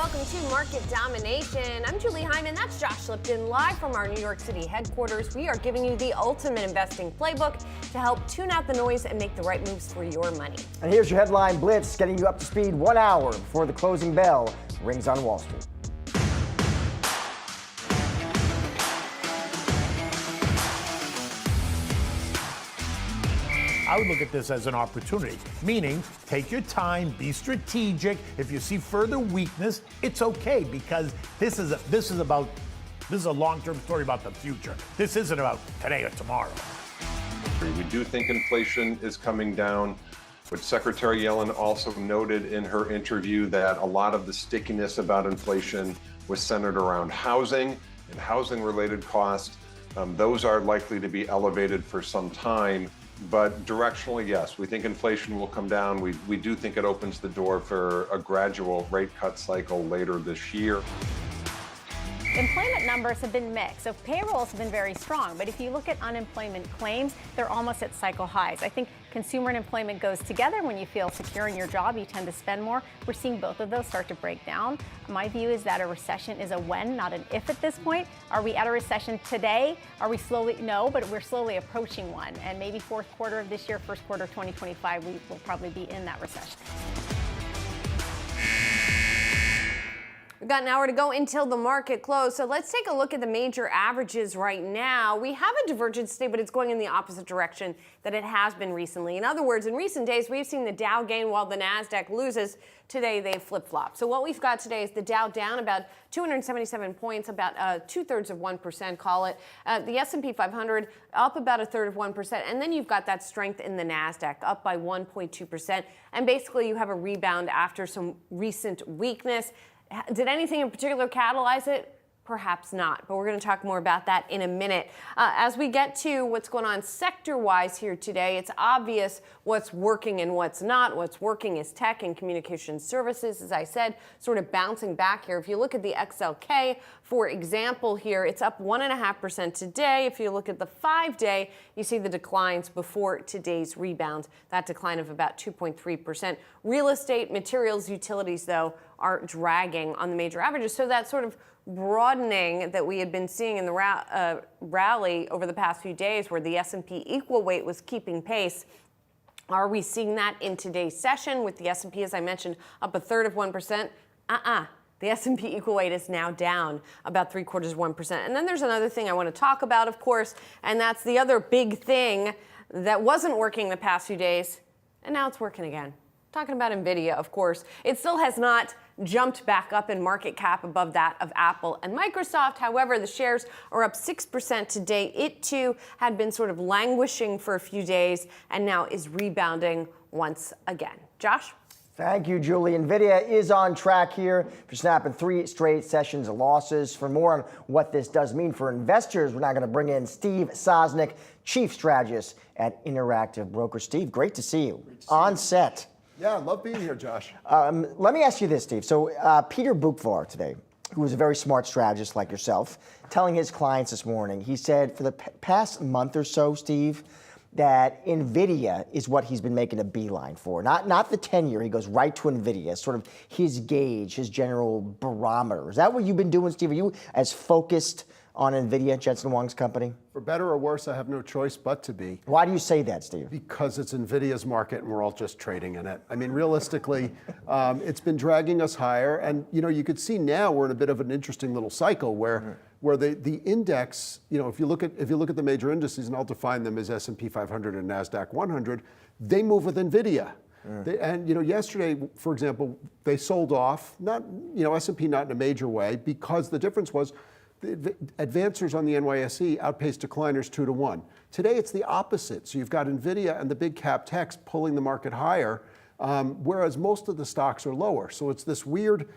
welcome to Market Domination. I'm Julie Hyman. That's Josh Lipton, live from our New York City headquarters. We are giving you the ultimate investing playbook to help tune out the noise and make the right moves for your money. And here's your headline blitz, getting you up to speed 1 hour before the closing bell rings on Wall Street. I would look at this as an opportunity, meaning take your time, be strategic. If you see further weakness, it's okay, because this is a long-term story about the future. This isn't about today or tomorrow. We do think inflation is coming down, but Secretary Yellen also noted in her interview that a lot of the stickiness about inflation was centered around housing and housing-related costs. Those are likely to be elevated for some time. But directionally, yes, we think inflation will come down. We do think it opens the door for a gradual rate cut cycle later this year. Employment numbers have been mixed. So payrolls have been very strong. But if you look at unemployment claims, they're almost at cycle highs. I think consumer and employment goes together. When you feel secure in your job, you tend to spend more. We're seeing both of those start to break down. My view is that a recession is a when, not an if at this point. Are we at a recession today? Are we slowly? No, but we're slowly approaching one. And maybe fourth quarter of this year, first quarter of 2025, we will probably be in that recession. We've got an hour to go until the market close. So let's take a look at the major averages right now. We have a divergence today, but it's going in the opposite direction that it has been recently. In other words, in recent days, we've seen the Dow gain while the Nasdaq loses. Today, they've flip-flopped. So what we've got today is the Dow down about 277 points, about 2/3 of 1%, call it. The S&P 500 up about 1/3 of 1%. And then you've got that strength in the Nasdaq up by 1.2%. And basically, you have a rebound after some recent weakness. Did anything in particular catalyze it? Perhaps not, but we're going to talk more about that in a minute. As we get to what's going on sector-wise here today, it's obvious what's working and what's not. What's working is tech and communication services, as I said, sort of bouncing back here. If you look at the XLK, for example, here, it's up 1.5% today. If you look at the 5-day, you see the declines before today's rebound, that decline of about 2.3%. Real estate, materials, utilities, though, are dragging on the major averages. So that sort of broadening that we had been seeing in the rally over the past few days, where the S&P equal weight was keeping pace, are we seeing that in today's session with the S&P, as I mentioned, up 1/3 of 1%? The S&P equal weight is now down about 3/4 of 1%. And then there's another thing I want to talk about, of course, and that's the other big thing that wasn't working the past few days, and now it's working again. Talking about Nvidia, of course. It still has not jumped back up in market cap above that of Apple and Microsoft. However, the shares are up 6% today. It, too, had been sort of languishing for a few days and now is rebounding once again. Josh? Thank you, Julie. Nvidia is on track here for snapping 3 straight sessions of losses. For more on what this does mean for investors, we're now going to bring in Steve Sosnick, Chief Strategist at Interactive Brokers. Steve, great to see you on set. Yeah, I love being here, Josh. Let me ask you this, Steve. So Peter Bukvar today, who is a very smart strategist like yourself, telling his clients this morning, he said for the past month or so, Steve, that Nvidia is what he's been making a beeline for. Not the 10-year. He goes right to Nvidia, sort of his gauge, his general barometer. Is that what you've been doing, Steve? Are you as focused on Nvidia, Jensen Huang's company? For better or worse, I have no choice but to be. Why do you say that, Steve? Because it's Nvidia's market and we're all just trading in it. I mean, realistically, it's been dragging us higher. And, you could see now we're in a bit of an interesting little cycle where the index, if you look at the major indices, and I'll define them as S&P 500 and Nasdaq 100, they move with Nvidia. Yesterday, for example, they sold off, not, S&P not in a major way, because the difference was the advancers on the NYSE outpaced decliners 2-1. Today, it's the opposite. So you've got Nvidia and the big cap techs pulling the market higher, whereas most of the stocks are lower. So it's this weird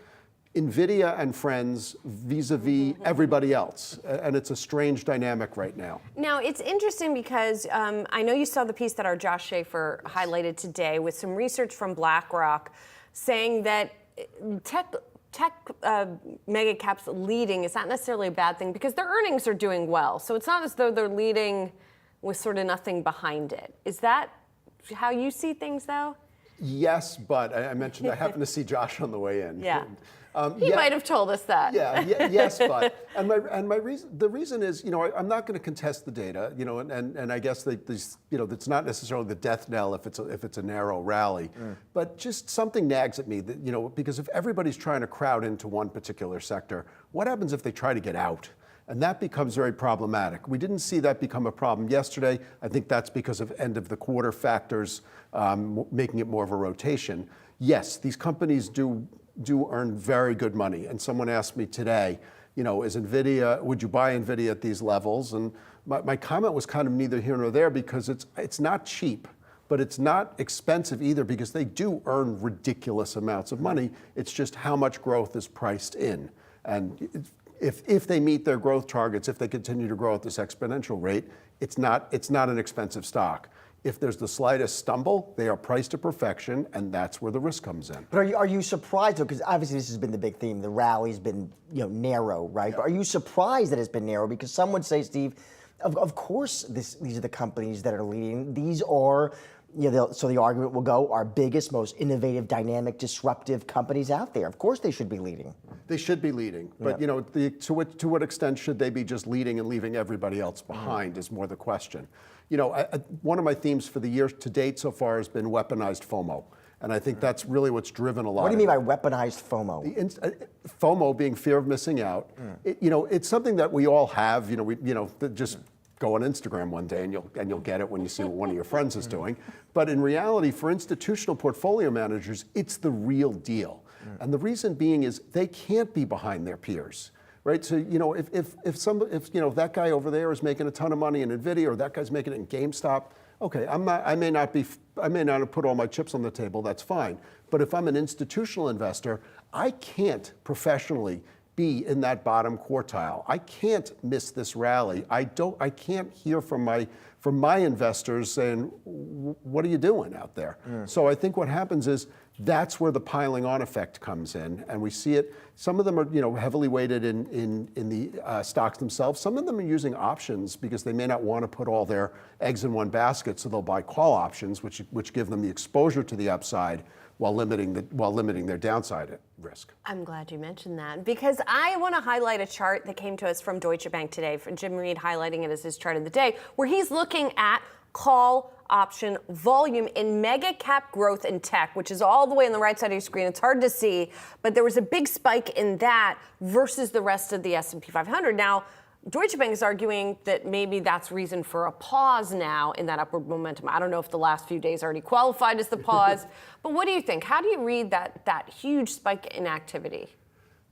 Nvidia and friends vis-a-vis everybody else. And it's a strange dynamic right now. Now, it's interesting because I know you saw the piece that our Josh Schaefer highlighted today with some research from BlackRock saying that tech mega caps leading is not necessarily a bad thing because their earnings are doing well. So it's not as though they're leading with sort of nothing behind it. Is that how you see things, though? Yes, but I mentioned I happened to see Josh on the way in. Yeah. He might have told us that. Yes, but the reason is, I'm not going to contest the data, and I guess it's not necessarily the death knell if it's a narrow rally, but just something nags at me that, because if everybody's trying to crowd into one particular sector, what happens if they try to get out? And that becomes very problematic. We didn't see that become a problem yesterday. I think that's because of end of the quarter factors making it more of a rotation. Yes, these companies do earn very good money. And someone asked me today, is Nvidia, would you buy Nvidia at these levels? And my comment was kind of neither here nor there, because it's not cheap, but it's not expensive either, because they do earn ridiculous amounts of money. It's just how much growth is priced in. And if they meet their growth targets, if they continue to grow at this exponential rate, it's not an expensive stock. If there's the slightest stumble, they are priced to perfection, and that's where the risk comes in. But are you surprised, though, because obviously this has been the big theme, the rally's been narrow, right? Yeah. But are you surprised that it's been narrow? Because some would say, Steve, of course these are the companies that are leading. These are, so the argument will go, our biggest, most innovative, dynamic, disruptive companies out there. Of course they should be leading. They should be leading, but to what extent should they be just leading and leaving everybody else behind is more the question. One of my themes for the year to date so far has been weaponized FOMO, and I think that's really what's driven a lot. What do you mean by weaponized FOMO? FOMO being fear of missing out. It's something that we all have. Just go on Instagram one day and you'll get it when you see what one of your friends is doing. But in reality, for institutional portfolio managers, it's the real deal. And the reason being is they can't be behind their peers, right? So if that guy over there is making a ton of money in Nvidia, or that guy's making it in GameStop, okay, I may not have put all my chips on the table. That's fine. But if I'm an institutional investor, I can't professionally be in that bottom quartile. I can't miss this rally. I can't hear from my investors saying, what are you doing out there? So I think what happens is that's where the piling on effect comes in, and we see it. Some of them are heavily weighted in the stocks themselves. Some of them are using options because they may not want to put all their eggs in one basket, so they'll buy call options, which give them the exposure to the upside while limiting their downside risk. I'm glad you mentioned that, because I want to highlight a chart that came to us from Deutsche Bank today, from Jim Reed highlighting it as his chart of the day, where he's looking at call option volume in mega cap growth in tech, which is all the way on the right side of your screen. It's hard to see, but there was a big spike in that versus the rest of the S&P 500. Now, Deutsche Bank is arguing that maybe that's reason for a pause now in that upward momentum. I don't know if the last few days already qualified as the pause, but what do you think? How do you read that huge spike in activity?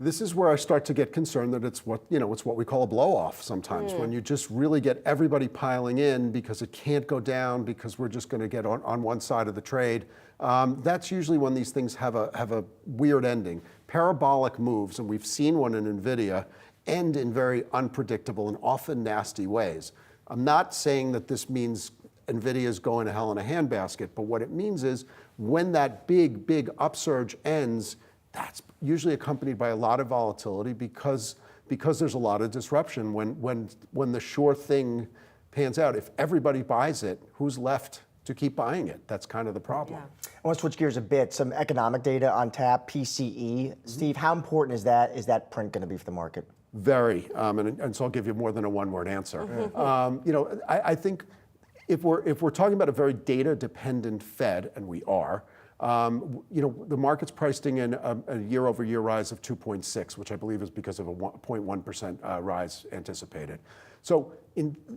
This is where I start to get concerned that it's what we call a blow-off sometimes, when you just really get everybody piling in because it can't go down because we're just going to get on one side of the trade. That's usually when these things have a weird ending. Parabolic moves, and we've seen one in Nvidia, end in very unpredictable and often nasty ways. I'm not saying that this means Nvidia is going to hell in a handbasket, but what it means is when that big upsurge ends, that's usually accompanied by a lot of volatility because there's a lot of disruption. When the sure thing pans out, if everybody buys it, who's left to keep buying it? That's kind of the problem. Yeah. I want to switch gears a bit. Some economic data on tap, PCE. Steve, how important is that print going to be for the market? Very, and so I'll give you more than a one-word answer. I think if we're talking about a very data-dependent Fed, and we are, the market's pricing in a year-over-year rise of 2.6, which I believe is because of a 0.1% rise anticipated. So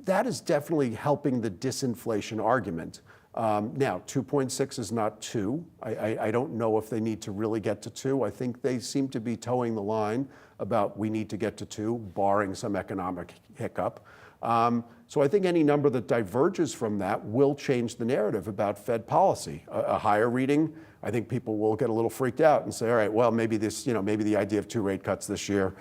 that is definitely helping the disinflation argument. Now, 2.6 is not 2. I don't know if they need to really get to 2. I think they seem to be towing the line about we need to get to 2, barring some economic hiccup. So I think any number that diverges from that will change the narrative about Fed policy. A higher reading, I think people will get a little freaked out and say, all right, well, maybe maybe the idea of 2 rate cuts this year,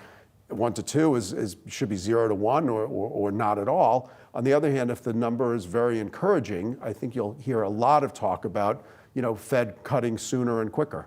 1 to 2 should be 0 to 1 or not at all. On the other hand, if the number is very encouraging, I think you'll hear a lot of talk about, Fed cutting sooner and quicker.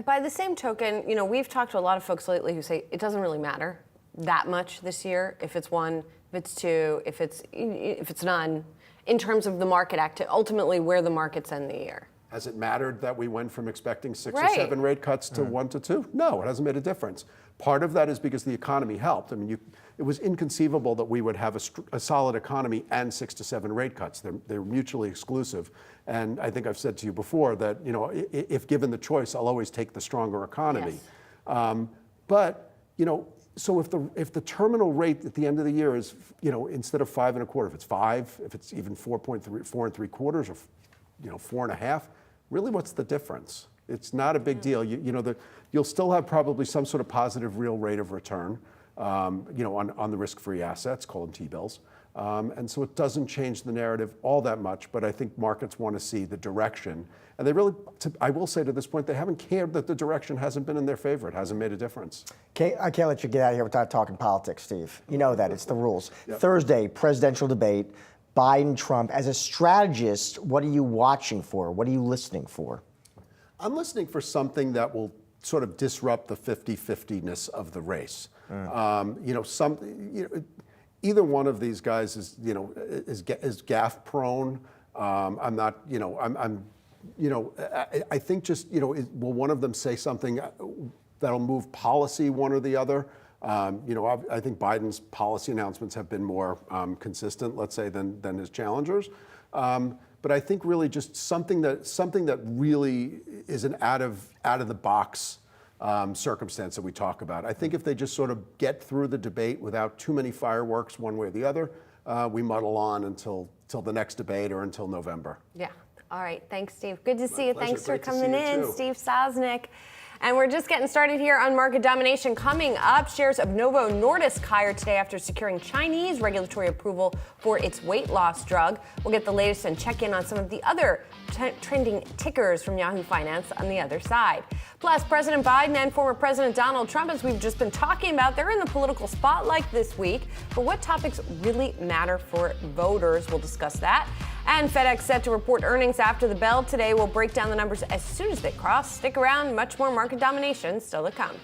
By the same token, we've talked to a lot of folks lately who say it doesn't really matter that much this year, if it's 1, if it's 2, if it's none, in terms of the market ultimately where the markets end the year. Has it mattered that we went from expecting 6 or Right. 7 rate cuts to 1 to 2? No, it hasn't made a difference. Part of that is because the economy helped. I mean, it was inconceivable that we would have a solid economy and 6 to 7 rate cuts. They're mutually exclusive. And I think I've said to you before that, you know, if given the choice, I'll always take the stronger economy. Yes. But, you know, so if the terminal rate at the end of the year is, you know, instead of 5 1/4, if it's 5, if it's even 4.3, 4 3/4, or, you know, 4 1/2, really, what's the difference? It's not a big deal. You'll still have probably some sort of positive real rate of return, you know, on the risk-free assets, call them T-bills. And so it doesn't change the narrative all that much, but I think markets want to see the direction. And they really, I will say to this point, they haven't cared that the direction hasn't been in their favor. It hasn't made a difference. I can't let you get out of here without talking politics, Steve. You know that. It's the rules. Yep. Thursday, presidential debate, Biden, Trump. As a strategist, what are you watching for? What are you listening for? I'm listening for something that will sort of disrupt the 50-50-ness of the race. You know, either one of these guys is, you know, is gaffe prone. I'm not, you know, I think just, you know, will one of them say something that'll move policy one or the other? You know, I think Biden's policy announcements have been more consistent, let's say, than his challengers. But I think really just something that really is an out of the box circumstance that we talk about. I think if they just sort of get through the debate without too many fireworks one way or the other, we muddle on until the next debate or until November. Yeah. All right. Thanks, Steve. Good to see you. pleasure. Thanks for Great to see coming you, in, too. Steve Sosnick. And we're just getting started here on market domination. Coming up, shares of Novo Nordisk higher today after securing Chinese regulatory approval for its weight loss drug. We'll get the latest and check in on some of the other trending tickers from Yahoo Finance on the other side. Plus, President Biden and former President Donald Trump, as we've just been talking about, they're in the political spotlight this week. But what topics really matter for voters? We'll discuss that. And FedEx set to report earnings after the bell today. We'll break down the numbers as soon as they cross. Stick around, much more market domination still to come.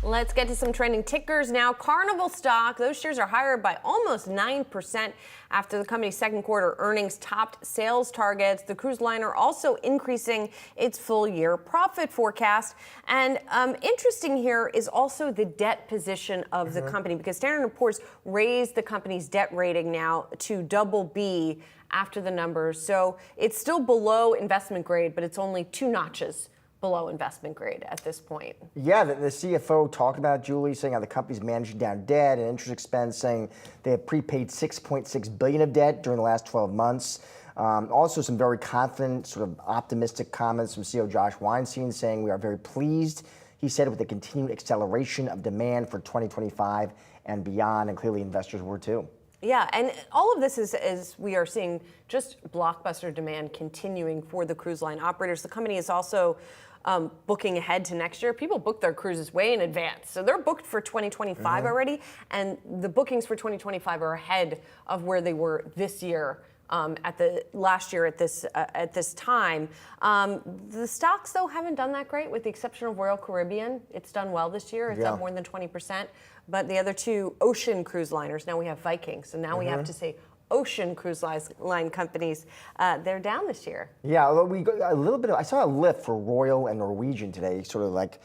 Let's get to some trending tickers now. Carnival stock, those shares are higher by almost 9% after the company's second quarter earnings topped sales targets. The cruise liner also increasing its full year profit forecast. And interesting here is also the debt position of the company, because Standard & Poor's raised the company's debt rating now to BB after the numbers. So it's still below investment grade, but it's only 2 notches below investment grade at this point. Yeah, the CFO talked about, Julie, saying how the company's managing down debt and interest expense, saying they have prepaid $6.6 billion of debt during the last 12 months. Also, some very confident, sort of optimistic comments from CEO Josh Weinstein, saying we are very pleased, he said, with the continued acceleration of demand for 2025 and beyond, and clearly investors were too. Yeah, and all of this is we are seeing just blockbuster demand continuing for the cruise line operators. The company is also booking ahead to next year. People book their cruises way in advance. So they're booked for 2025 already, and the bookings for 2025 are ahead of where they were this year. Last year at this time. The stocks, though, haven't done that great, with the exception of Royal Caribbean. It's done well this year. It's up more than 20%. But the other two ocean cruise liners, now we have Viking. So now we have to say ocean cruise line companies, they're down this year. Yeah, although we got a little bit of, I saw a lift for Royal and Norwegian today, sort of like,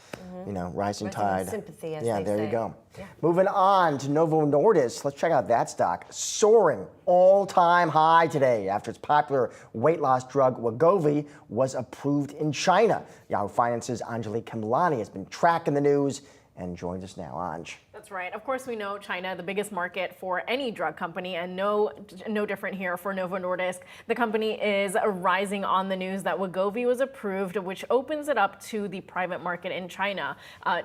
rising tide. Sympathy, as yeah, they there say. You go. Yeah. Moving on to Novo Nordisk. Let's check out that stock. Soaring all-time high today after its popular weight loss drug Wegovy was approved in China. Yahoo Finance's Anjali Kamlani has been tracking the news and joins us now. Anj. That's right. Of course, we know China, the biggest market for any drug company, and no different here for Novo Nordisk. The company is rising on the news that Wegovy was approved, which opens it up to the private market in China.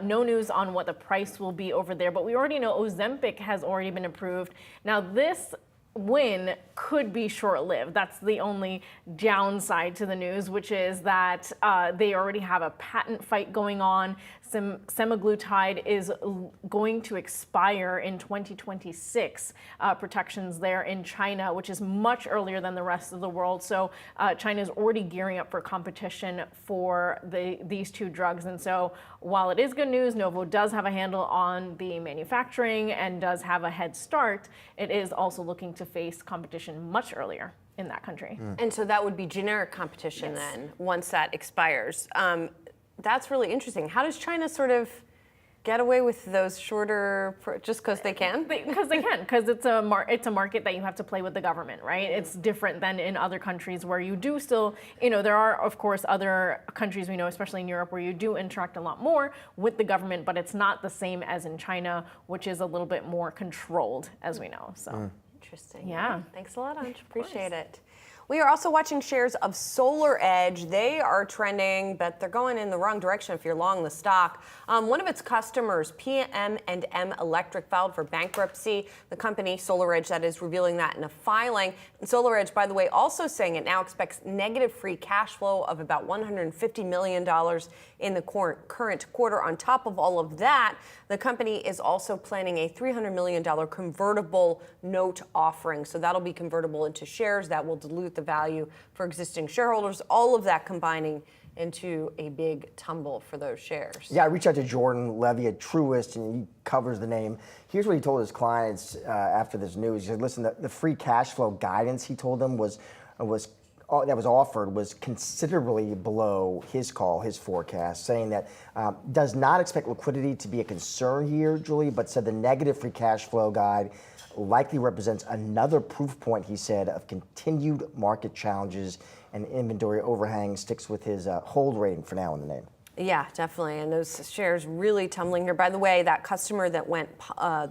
No news on what the price will be over there, but we already know Ozempic has already been approved. Now, this win could be short-lived. That's the only downside to the news, which is that they already have a patent fight going on. Semaglutide is going to expire in 2026, protections there in China, which is much earlier than the rest of the world. So China is already gearing up for competition for these two drugs. And so while it is good news, Novo does have a handle on the manufacturing and does have a head start, it is also looking to face competition much earlier in that country. And so that would be generic competition then, once that expires. That's really interesting. How does China sort of get away with those shorter, just because they can? Because they can, because it's a market that you have to play with the government, right? It's different than in other countries where you do still, there are, of course, other countries we know, especially in Europe, where you do interact a lot more with the government, but it's not the same as in China, which is a little bit more controlled, as we know. So Interesting. Yeah. Thanks a lot, Anj. Appreciate it. We are also watching shares of SolarEdge. They are trending, but they're going in the wrong direction if you're long the stock. One of its customers, PM&M Electric, filed for bankruptcy. The company, SolarEdge, that is revealing that in a filing. And SolarEdge, by the way, also saying it now expects negative free cash flow of about $150 million in the current quarter. On top of all of that, the company is also planning a $300 million convertible note offering. So that'll be convertible into shares that will dilute the value for existing shareholders, all of that combining into a big tumble for those shares. Yeah, I reached out to Jordan Levy at Truist, and he covers the name. Here's what he told his clients after this news. He said, listen, the free cash flow guidance he told them was offered was considerably below his forecast, saying that does not expect liquidity to be a concern here, Julie, but said the negative free cash flow guide likely represents another proof point, he said, of continued market challenges and inventory overhang. Sticks with his hold rating for now in the name. Yeah, definitely. And those shares really tumbling here. By the way, that customer that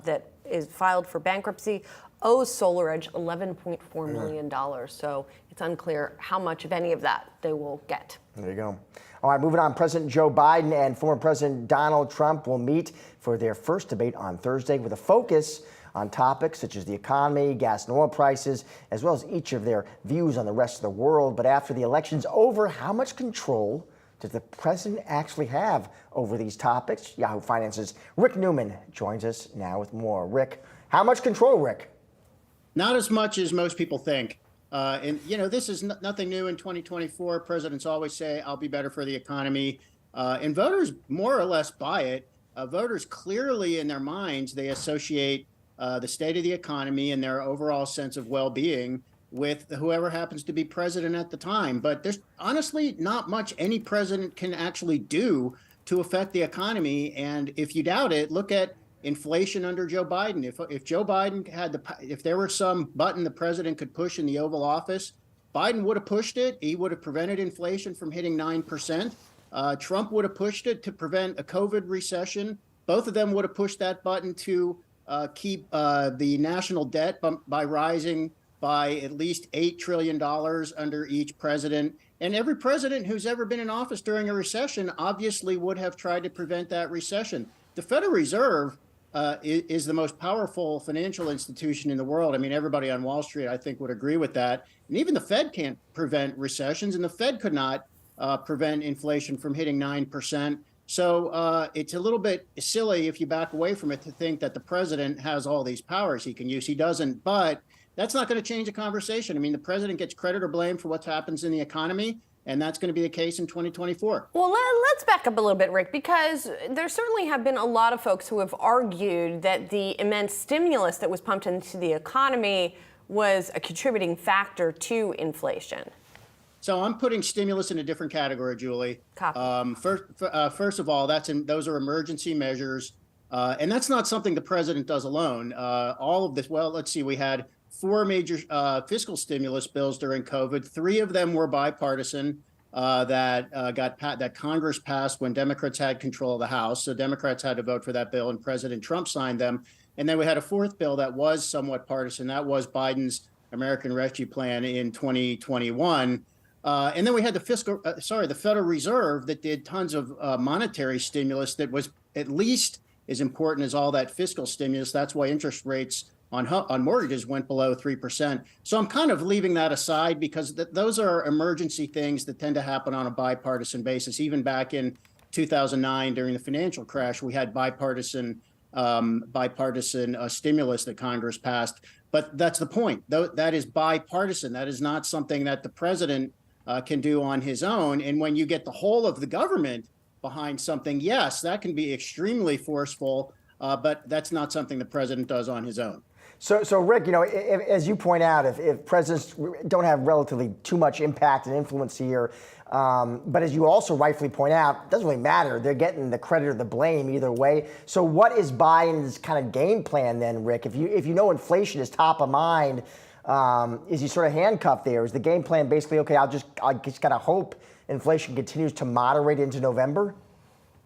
that is filed for bankruptcy owes SolarEdge $11.4 million. So it's unclear how much of any of that they will get. There you go. All right, moving on. President Joe Biden and former President Donald Trump will meet for their first debate on Thursday with a focus on topics such as the economy, gas and oil prices, as well as each of their views on the rest of the world. But after the election's over, how much control does the president actually have over these topics? Yahoo Finance's Rick Newman joins us now with more. Rick, how much control, Rick? Not as much as most people think. And, this is nothing new in 2024. Presidents always say, I'll be better for the economy. And voters more or less buy it. voters clearly in their minds, they associate the state of the economy and their overall sense of well-being with whoever happens to be president at the time. But there's honestly not much any president can actually do to affect the economy. And if you doubt it, look at inflation under Joe Biden. If Joe Biden if there were some button the president could push in the Oval Office, Biden would have pushed it. He would have prevented inflation from hitting 9%. Trump would have pushed it to prevent a COVID recession. Both of them would have pushed that button to keep the national debt by rising by at least $8 trillion under each president. And every president who's ever been in office during a recession obviously would have tried to prevent that recession. The Federal Reserve is the most powerful financial institution in the world. I mean, everybody on Wall Street, I think, would agree with that. And even the Fed can't prevent recessions, and the Fed could not prevent inflation from hitting 9%. So it's a little bit silly if you back away from it to think that the president has all these powers he can use. He doesn't, but that's not going to change the conversation. I mean, the president gets credit or blame for what happens in the economy, and that's going to be the case in 2024. Well, let's back up a little bit, Rick, because there certainly have been a lot of folks who have argued that the immense stimulus that was pumped into the economy was a contributing factor to inflation. So I'm putting stimulus in a different category, Julie. First of all, those are emergency measures, and that's not something the president does alone. All of this, well, let's see, we had 4 major fiscal stimulus bills during COVID. 3 of them were bipartisan that Congress passed when Democrats had control of the House. So Democrats had to vote for that bill, and President Trump signed them. And then we had a 4th bill that was somewhat partisan. That was Biden's American Rescue Plan in 2021. And then we had the Federal Reserve that did tons of monetary stimulus that was at least as important as all that fiscal stimulus. That's why interest rates on mortgages went below 3%. So I'm kind of leaving that aside because those are emergency things that tend to happen on a bipartisan basis. Even back in 2009 during the financial crash, we had bipartisan stimulus that Congress passed. But that's the point. That is bipartisan. That is not something that the president can do on his own. And when you get the whole of the government behind something, yes, that can be extremely forceful, but that's not something the president does on his own. So Rick, as you point out, if presidents don't have relatively too much impact and influence here, but as you also rightfully point out, it doesn't really matter. They're getting the credit or the blame either way. So what is Biden's kind of game plan then, Rick? If you know inflation is top of mind, is he sort of handcuffed there? Is the game plan basically, okay, I just got to hope inflation continues to moderate into November?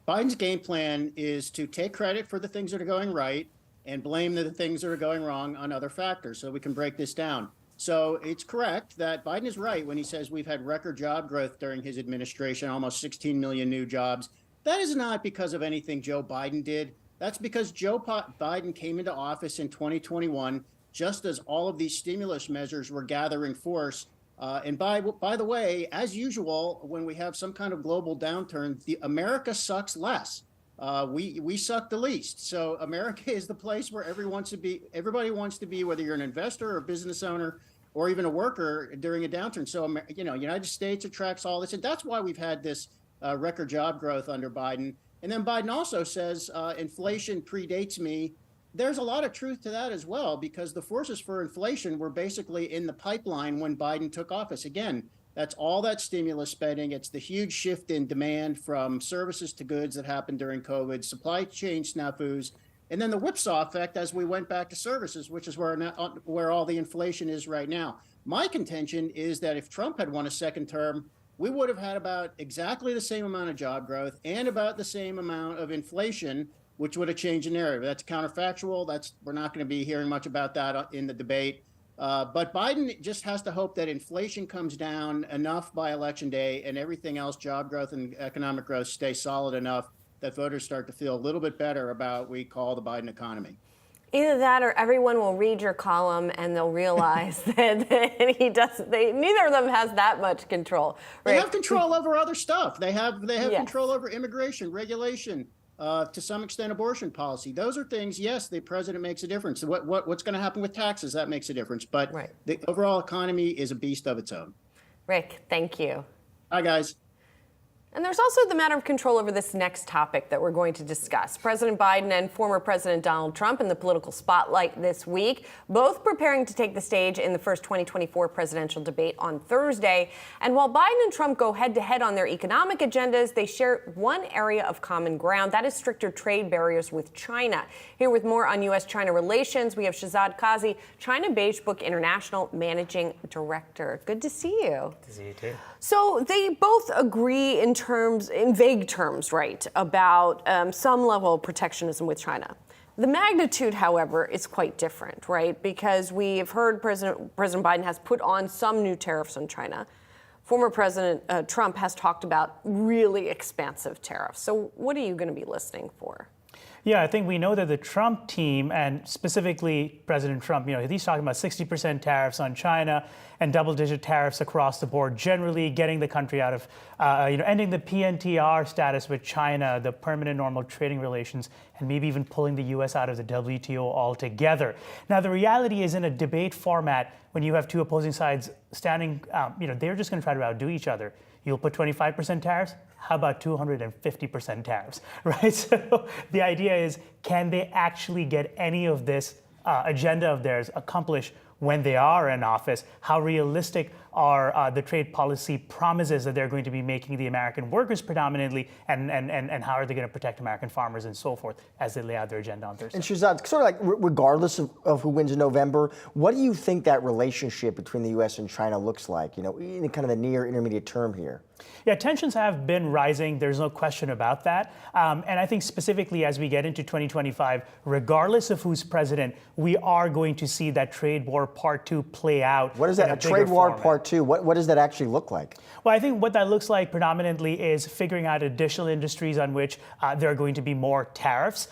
Biden's game plan is to take credit for the things that are going right and blame the things that are going wrong on other factors. So we can break this down. So it's correct that Biden is right when he says we've had record job growth during his administration, almost 16 million new jobs. That is not because of anything Joe Biden did. That's because Joe Biden came into office in 2021, just as all of these stimulus measures were gathering force. And by the way, as usual, when we have some kind of global downturn, America sucks less. We suck the least. So America is the place where everybody wants to be, whether you're an investor or a business owner or even a worker during a downturn. So, United States attracts all this. And that's why we've had this record job growth under Biden. And then Biden also says inflation predates me. There's a lot of truth to that as well, because the forces for inflation were basically in the pipeline when Biden took office. Again, that's all that stimulus spending. It's the huge shift in demand from services to goods that happened during COVID, supply chain snafus, and then the whipsaw effect as we went back to services, which is where all the inflation is right now. My contention is that if Trump had won a second term, we would have had about exactly the same amount of job growth and about the same amount of inflation, which would have changed the narrative. That's counterfactual. We're not going to be hearing much about that in the debate. But Biden just has to hope that inflation comes down enough by Election Day and everything else, job growth and economic growth, stay solid enough that voters start to feel a little bit better about what we call the Biden economy. Either that or everyone will read your column and they'll realize that neither of them has that much control. Right? They have control over other stuff. They have control over immigration, regulation, to some extent abortion policy. Those are things, yes, the president makes a difference. What's going to happen with taxes, that makes a difference. But the overall economy is a beast of its own. Rick, thank you. Hi, guys. And there's also the matter of control over this next topic that we're going to discuss. President Biden and former President Donald Trump in the political spotlight this week, both preparing to take the stage in the first 2024 presidential debate on Thursday. And while Biden and Trump go head-to-head on their economic agendas, they share one area of common ground. That is stricter trade barriers with China. Here with more on U.S.-China relations, we have Shahzad Qazi, China Beige Book International Managing Director. Good to see you. Good to see you too. So they both agree in vague terms, right, about some level of protectionism with China. The magnitude, however, is quite different, right? Because we have heard President Biden has put on some new tariffs on China. Former President Trump has talked about really expansive tariffs. So what are you going to be listening for? Yeah, I think we know that the Trump team, and specifically President Trump, he's talking about 60% tariffs on China and double-digit tariffs across the board, generally getting the country out of, ending the PNTR status with China, the permanent normal trading relations, and maybe even pulling the U.S. out of the WTO altogether. Now, the reality is in a debate format, when you have two opposing sides standing, they're just going to try to outdo each other. You'll put 25% tariffs? How about 250% tariffs, right? So the idea is, can they actually get any of this agenda of theirs accomplished when they are in office? How realistic are the trade policy promises that they're going to be making the American workers predominantly, and how are they going to protect American farmers and so forth as they lay out their agenda on Thursday? And Shahzad, sort of like regardless of who wins in November, what do you think that relationship between the U.S. and China looks like, in kind of the near intermediate term here? Yeah, tensions have been rising. There's no question about that. And I think specifically as we get into 2025, regardless of who's president, we are going to see that trade war part 2 play out. What is that, a trade war part 2? What does that actually look like? Well, I think what that looks like predominantly is figuring out additional industries on which there are going to be more tariffs.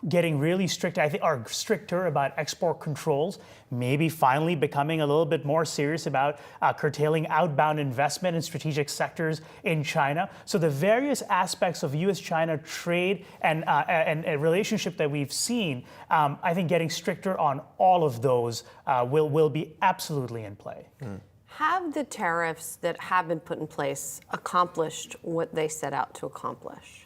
Getting really strict, I think, or stricter about export controls, maybe finally becoming a little bit more serious about curtailing outbound investment in strategic sectors in China. So the various aspects of U.S.-China trade and a relationship that we've seen, I think getting stricter on all of those will be absolutely in play. Have the tariffs that have been put in place accomplished what they set out to accomplish?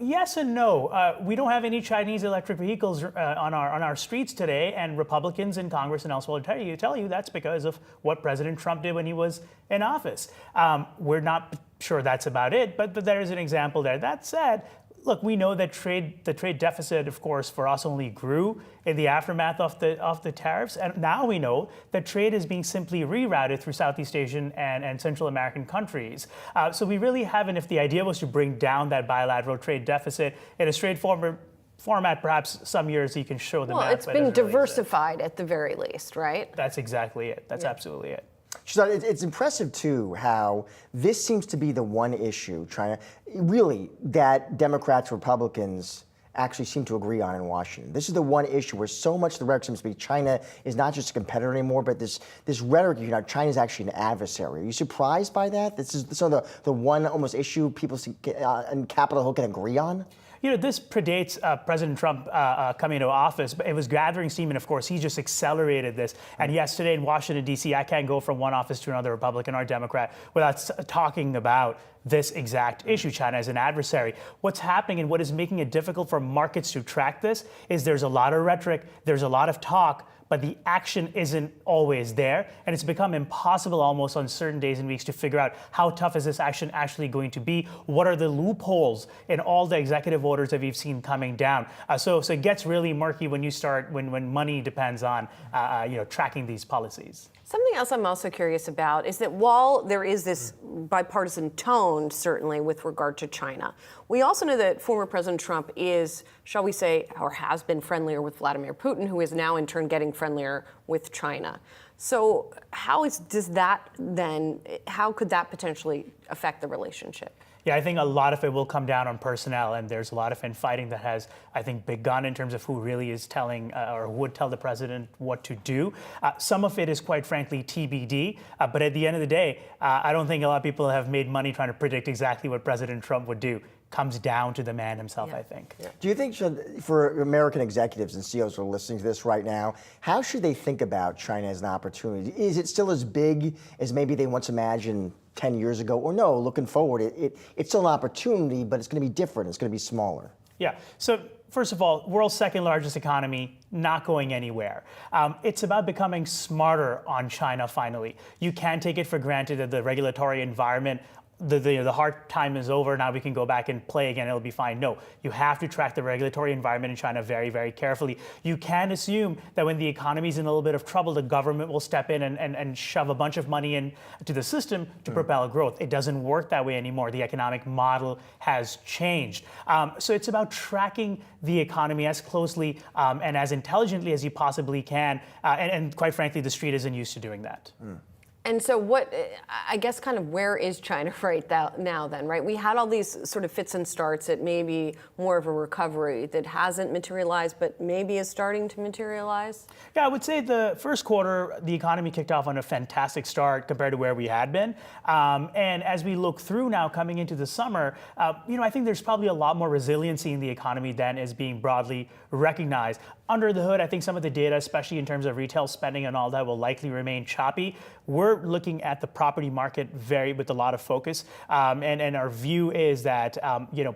Yes and no. We don't have any Chinese electric vehicles on our streets today, and Republicans in Congress and elsewhere will tell you that's because of what President Trump did when he was in office. We're not sure that's about it, but there is an example there. That said, look, we know that the trade deficit, of course, for us only grew in the aftermath of the tariffs. And now we know that trade is being simply rerouted through Southeast Asian and Central American countries. So we really haven't, if the idea was to bring down that bilateral trade deficit in a straightforward format, perhaps some years you can show the math. Well, it's been diversified at the very least, right? That's exactly it. That's absolutely it. Shahzad, it's impressive, too, how this seems to be the one issue, China, really, that Democrats, Republicans actually seem to agree on in Washington. This is the one issue where so much of the rhetoric seems to be China is not just a competitor anymore, but this rhetoric, China is actually an adversary. Are you surprised by that? This is sort of the one almost issue people in Capitol Hill can agree on? This predates President Trump coming into office, but it was gathering steam, and of course, he just accelerated this. And yesterday in Washington, D.C., I can't go from one office to another, Republican or Democrat, without talking about this exact issue, China as an adversary. What's happening and what is making it difficult for markets to track this is there's a lot of rhetoric, there's a lot of talk, but the action isn't always there. And it's become impossible almost on certain days and weeks to figure out how tough is this action actually going to be? What are the loopholes in all the executive orders that we've seen coming down? So it gets really murky when you start, when money depends on tracking these policies. Something else I'm also curious about is that while there is this bipartisan tone, certainly, with regard to China, we also know that former President Trump is, shall we say, or has been friendlier with Vladimir Putin, who is now in turn getting friendlier with China. So how could that potentially affect the relationship? Yeah, I think a lot of it will come down on personnel, and there's a lot of infighting that has, I think, begun in terms of who really is telling or would tell the president what to do. Some of it is, quite frankly, TBD, but at the end of the day, I don't think a lot of people have made money trying to predict exactly what President Trump would do. comes down to the man himself, I think. Do you think, for American executives and CEOs who are listening to this right now, how should they think about China as an opportunity? Is it still as big as maybe they once imagined 10 years ago? Or no, looking forward, it's still an opportunity, but it's going to be different. It's going to be smaller. Yeah. So first of all, world's second largest economy, not going anywhere. It's about becoming smarter on China finally. You can't take it for granted that the regulatory environment, the hard time is over, now we can go back and play again, it'll be fine. No, you have to track the regulatory environment in China very, very carefully. You can't assume that when the economy's in a little bit of trouble, the government will step in and shove a bunch of money into the system to propel growth. It doesn't work that way anymore. The economic model has changed. So it's about tracking the economy as closely and as intelligently as you possibly can. And quite frankly, the street isn't used to doing that. And so what, I guess kind of where is China right now then, right? We had all these sort of fits and starts at maybe more of a recovery that hasn't materialized, but maybe is starting to materialize? Yeah, I would say the first quarter, the economy kicked off on a fantastic start compared to where we had been. And as we look through now coming into the summer, I think there's probably a lot more resiliency in the economy than is being broadly recognized. Under the hood, I think some of the data, especially in terms of retail spending and all that, will likely remain choppy. We're looking at the property market with a lot of focus. And our view is that,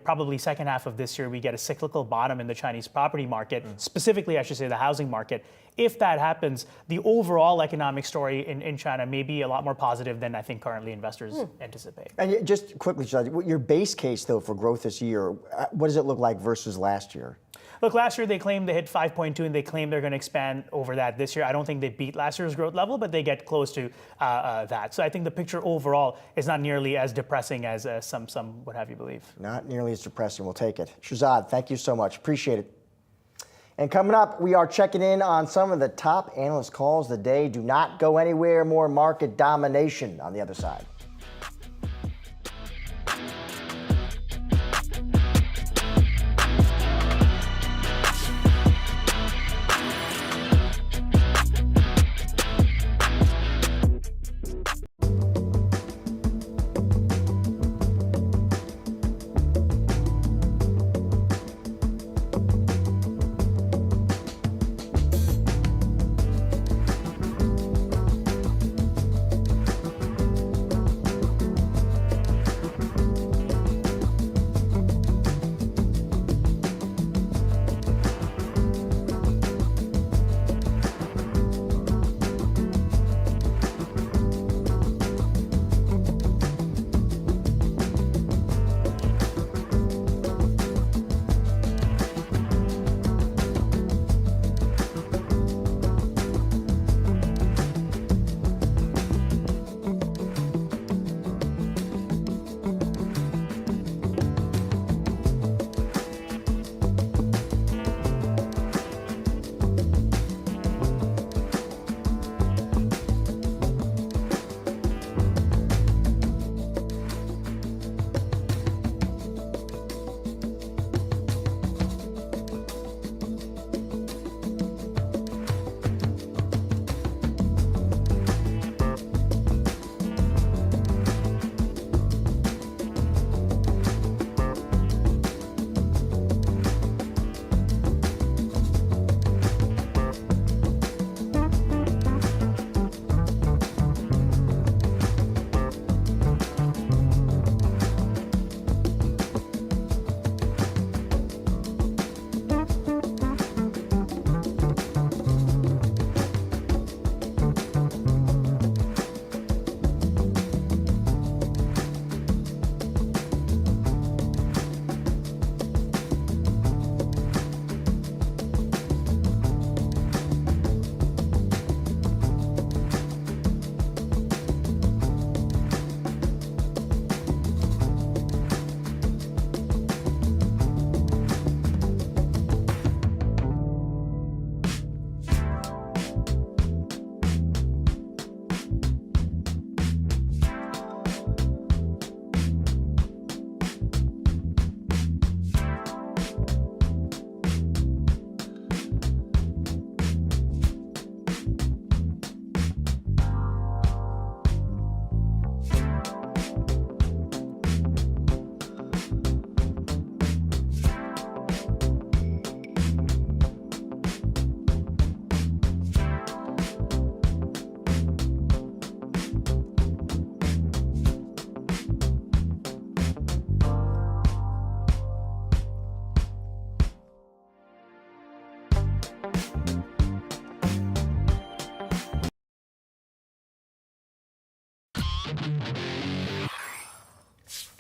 probably second half of this year, we get a cyclical bottom in the Chinese property market, specifically, I should say, the housing market. If that happens, the overall economic story in China may be a lot more positive than I think currently investors anticipate. And just quickly, your base case, though, for growth this year, what does it look like versus last year? Look, last year they claimed they hit 5.2 and they claim they're going to expand over that this year. I don't think they beat last year's growth level, but they get close to that. So I think the picture overall is not nearly as depressing as some would have you believe. Not nearly as depressing. We'll take it. Shahzad, thank you so much. Appreciate it. And coming up, we are checking in on some of the top analyst calls of the day. Do not go anywhere. More market domination on the other side.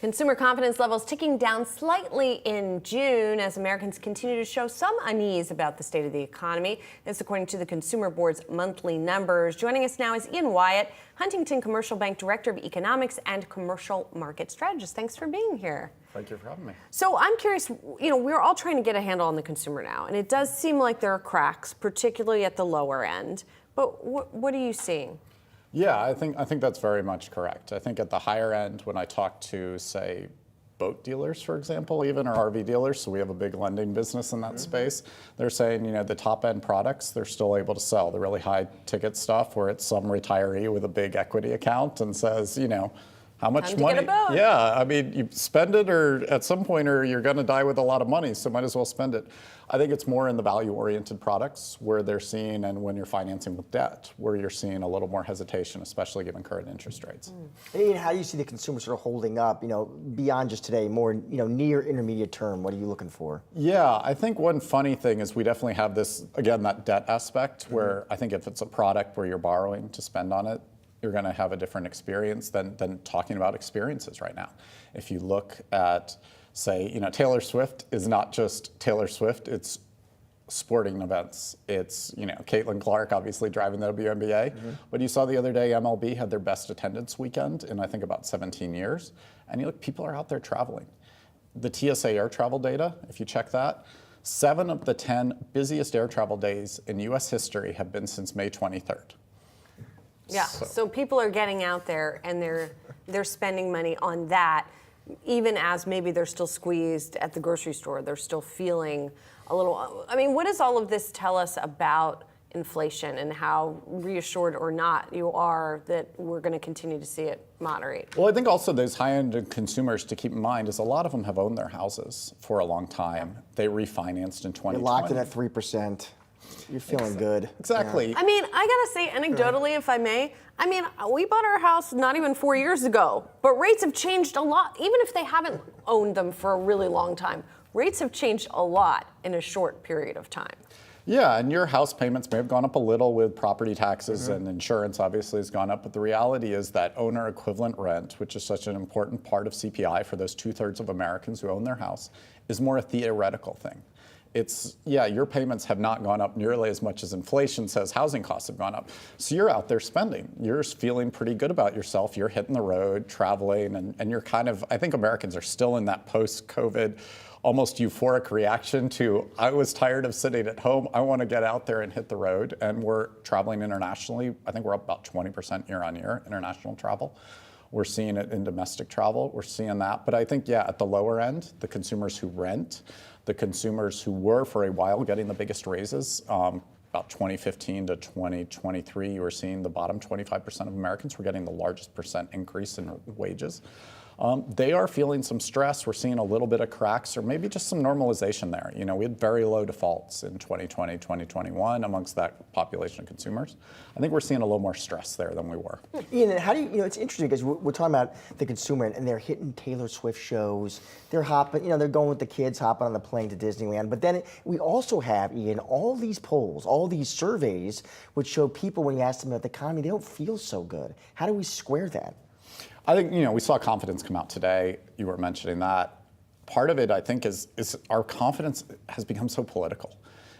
Consumer confidence levels ticking down slightly in June as Americans continue to show some unease about the state of the economy. This according to the Consumer Board's monthly numbers. Joining us now is Ian Wyatt, Huntington Commercial Bank Director of Economics and Commercial Market Strategist. Thanks for being here. Thank you for having me. So I'm curious, we're all trying to get a handle on the consumer now, and it does seem like there are cracks, particularly at the lower end. But what are you seeing? Yeah, I think that's very much correct. I think at the higher end, when I talk to, say, boat dealers, for example, even, or RV dealers, so we have a big lending business in that space, they're saying, the top end products, they're still able to sell. The really high ticket stuff where it's some retiree with a big equity account and says, how much Time to money? get a boat. Yeah, I mean, you spend it or at some point or you're going to die with a lot of money, so might as well spend it. I think it's more in the value-oriented products where they're seeing, and when you're financing with debt, where you're seeing a little more hesitation, especially given current interest rates. And how do you see the consumer sort of holding up, beyond just today, more, near intermediate term? What are you looking for? Yeah, I think one funny thing is we definitely have this, again, that debt aspect where I think if it's a product where you're borrowing to spend on it, you're going to have a different experience than talking about experiences right now. If you look at, say, Taylor Swift is not just Taylor Swift, it's sporting events. It's, Caitlin Clark obviously driving the WNBA. But you saw the other day MLB had their best attendance weekend in I think about 17 years. And you look, people are out there traveling. The TSA air travel data, if you check that, 7 of the 10 busiest air travel days in US history have been since May 23rd. Yeah, so people are getting out there and they're spending money on that, even as maybe they're still squeezed at the grocery store. They're still feeling a little. I mean, what does all of this tell us about inflation and how reassured or not you are that we're going to continue to see it moderate? Well, I think also those high-end consumers to keep in mind is a lot of them have owned their houses for a long time. They refinanced in 2020. You're locked in at 3%. You're feeling good. Exactly. Yeah. I mean, I gotta say, anecdotally, if I may, we bought our house not even 4 years ago, but rates have changed a lot, even if they haven't owned them for a really long time. Rates have changed a lot in a short period of time. Yeah, and your house payments may have gone up a little with property taxes and insurance obviously has gone up, but the reality is that owner equivalent rent, which is such an important part of CPI for those 2/3 of Americans who own their house, is more a theoretical thing. It's, your payments have not gone up nearly as much as inflation says housing costs have gone up. So you're out there spending. You're feeling pretty good about yourself. You're hitting the road, traveling, and you're kind of, I think Americans are still in that post-COVID, almost euphoric reaction to, I was tired of sitting at home. I want to get out there and hit the road. And we're traveling internationally. I think we're up about 20% year on year, international travel. We're seeing it in domestic travel. We're seeing that. But I think, at the lower end, the consumers who rent, the consumers who were for a while getting the biggest raises, about 2015 to 2023, you were seeing the bottom 25% of Americans were getting the largest percent increase in wages. They are feeling some stress. We're seeing a little bit of cracks or maybe just some normalization there. We had very low defaults in 2020, 2021 amongst that population of consumers. I think we're seeing a little more stress there than we were. Ian, how do you, it's interesting because we're talking about the consumer and they're hitting Taylor Swift shows. They're hopping, they're going with the kids, hopping on the plane to Disneyland. But then we also have, Ian, all these polls, all these surveys which show people when you ask them about the economy, they don't feel so good. How do we square that? I think, we saw confidence come out today. You were mentioning that. Part of it, I think, is our confidence has become so political.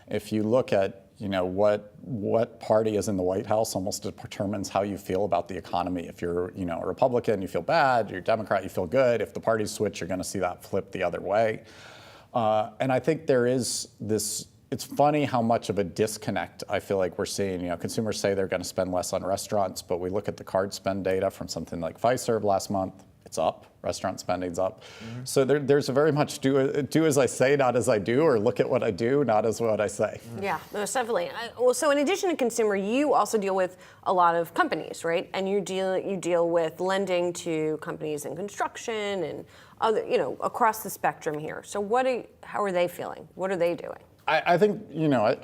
If you look at, what party is in the White House almost determines how you feel about the economy. If you're, a Republican, you feel bad. You're a Democrat, you feel good. If the parties switch, you're going to see that flip the other way. And I think there is this. It's funny how much of a disconnect I feel like we're seeing. Consumers say they're going to spend less on restaurants, but we look at the card spend data from something like Fiserv last month. It's up. Restaurant spending's up. So there's a very much do as I say, not as I do, or look at what I do, not as what I say. Yeah, most definitely. So in addition to consumer, you also deal with a lot of companies, right? And you deal with lending to companies in construction and other, across the spectrum here. So how are they feeling? What are they doing? I think,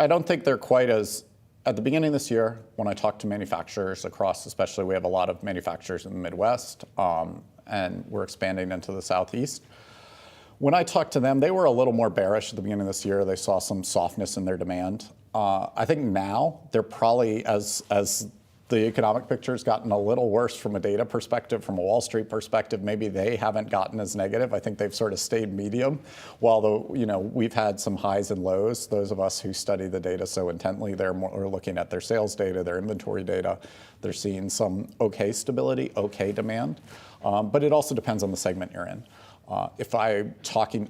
I don't think they're quite as, at the beginning of this year, when I talked to manufacturers across, especially we have a lot of manufacturers in the Midwest, and we're expanding into the Southeast. When I talked to them, they were a little more bearish at the beginning of this year. They saw some softness in their demand. I think now they're probably as the economic picture's gotten a little worse from a data perspective, from a Wall Street perspective. Maybe they haven't gotten as negative. I think they've sort of stayed medium, while we've had some highs and lows. Those of us who study the data so intently, they're more looking at their sales data, their inventory data. They're seeing some okay stability, okay demand, but it also depends on the segment you're in. I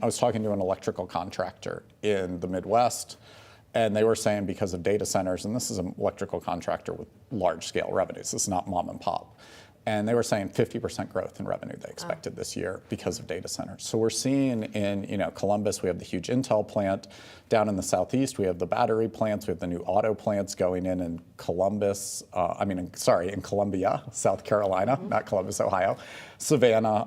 was talking to an electrical contractor in the Midwest, and they were saying because of data centers, and this is an electrical contractor with large scale revenues, this is not mom and pop. And they were saying 50% growth in revenue they expected this year because of data centers. So we're seeing in Columbus, we have the huge Intel plant. Down in the Southeast, we have the battery plants. We have the new auto plants going in Columbus, in Columbia, South Carolina, not Columbus, Ohio. Savannah,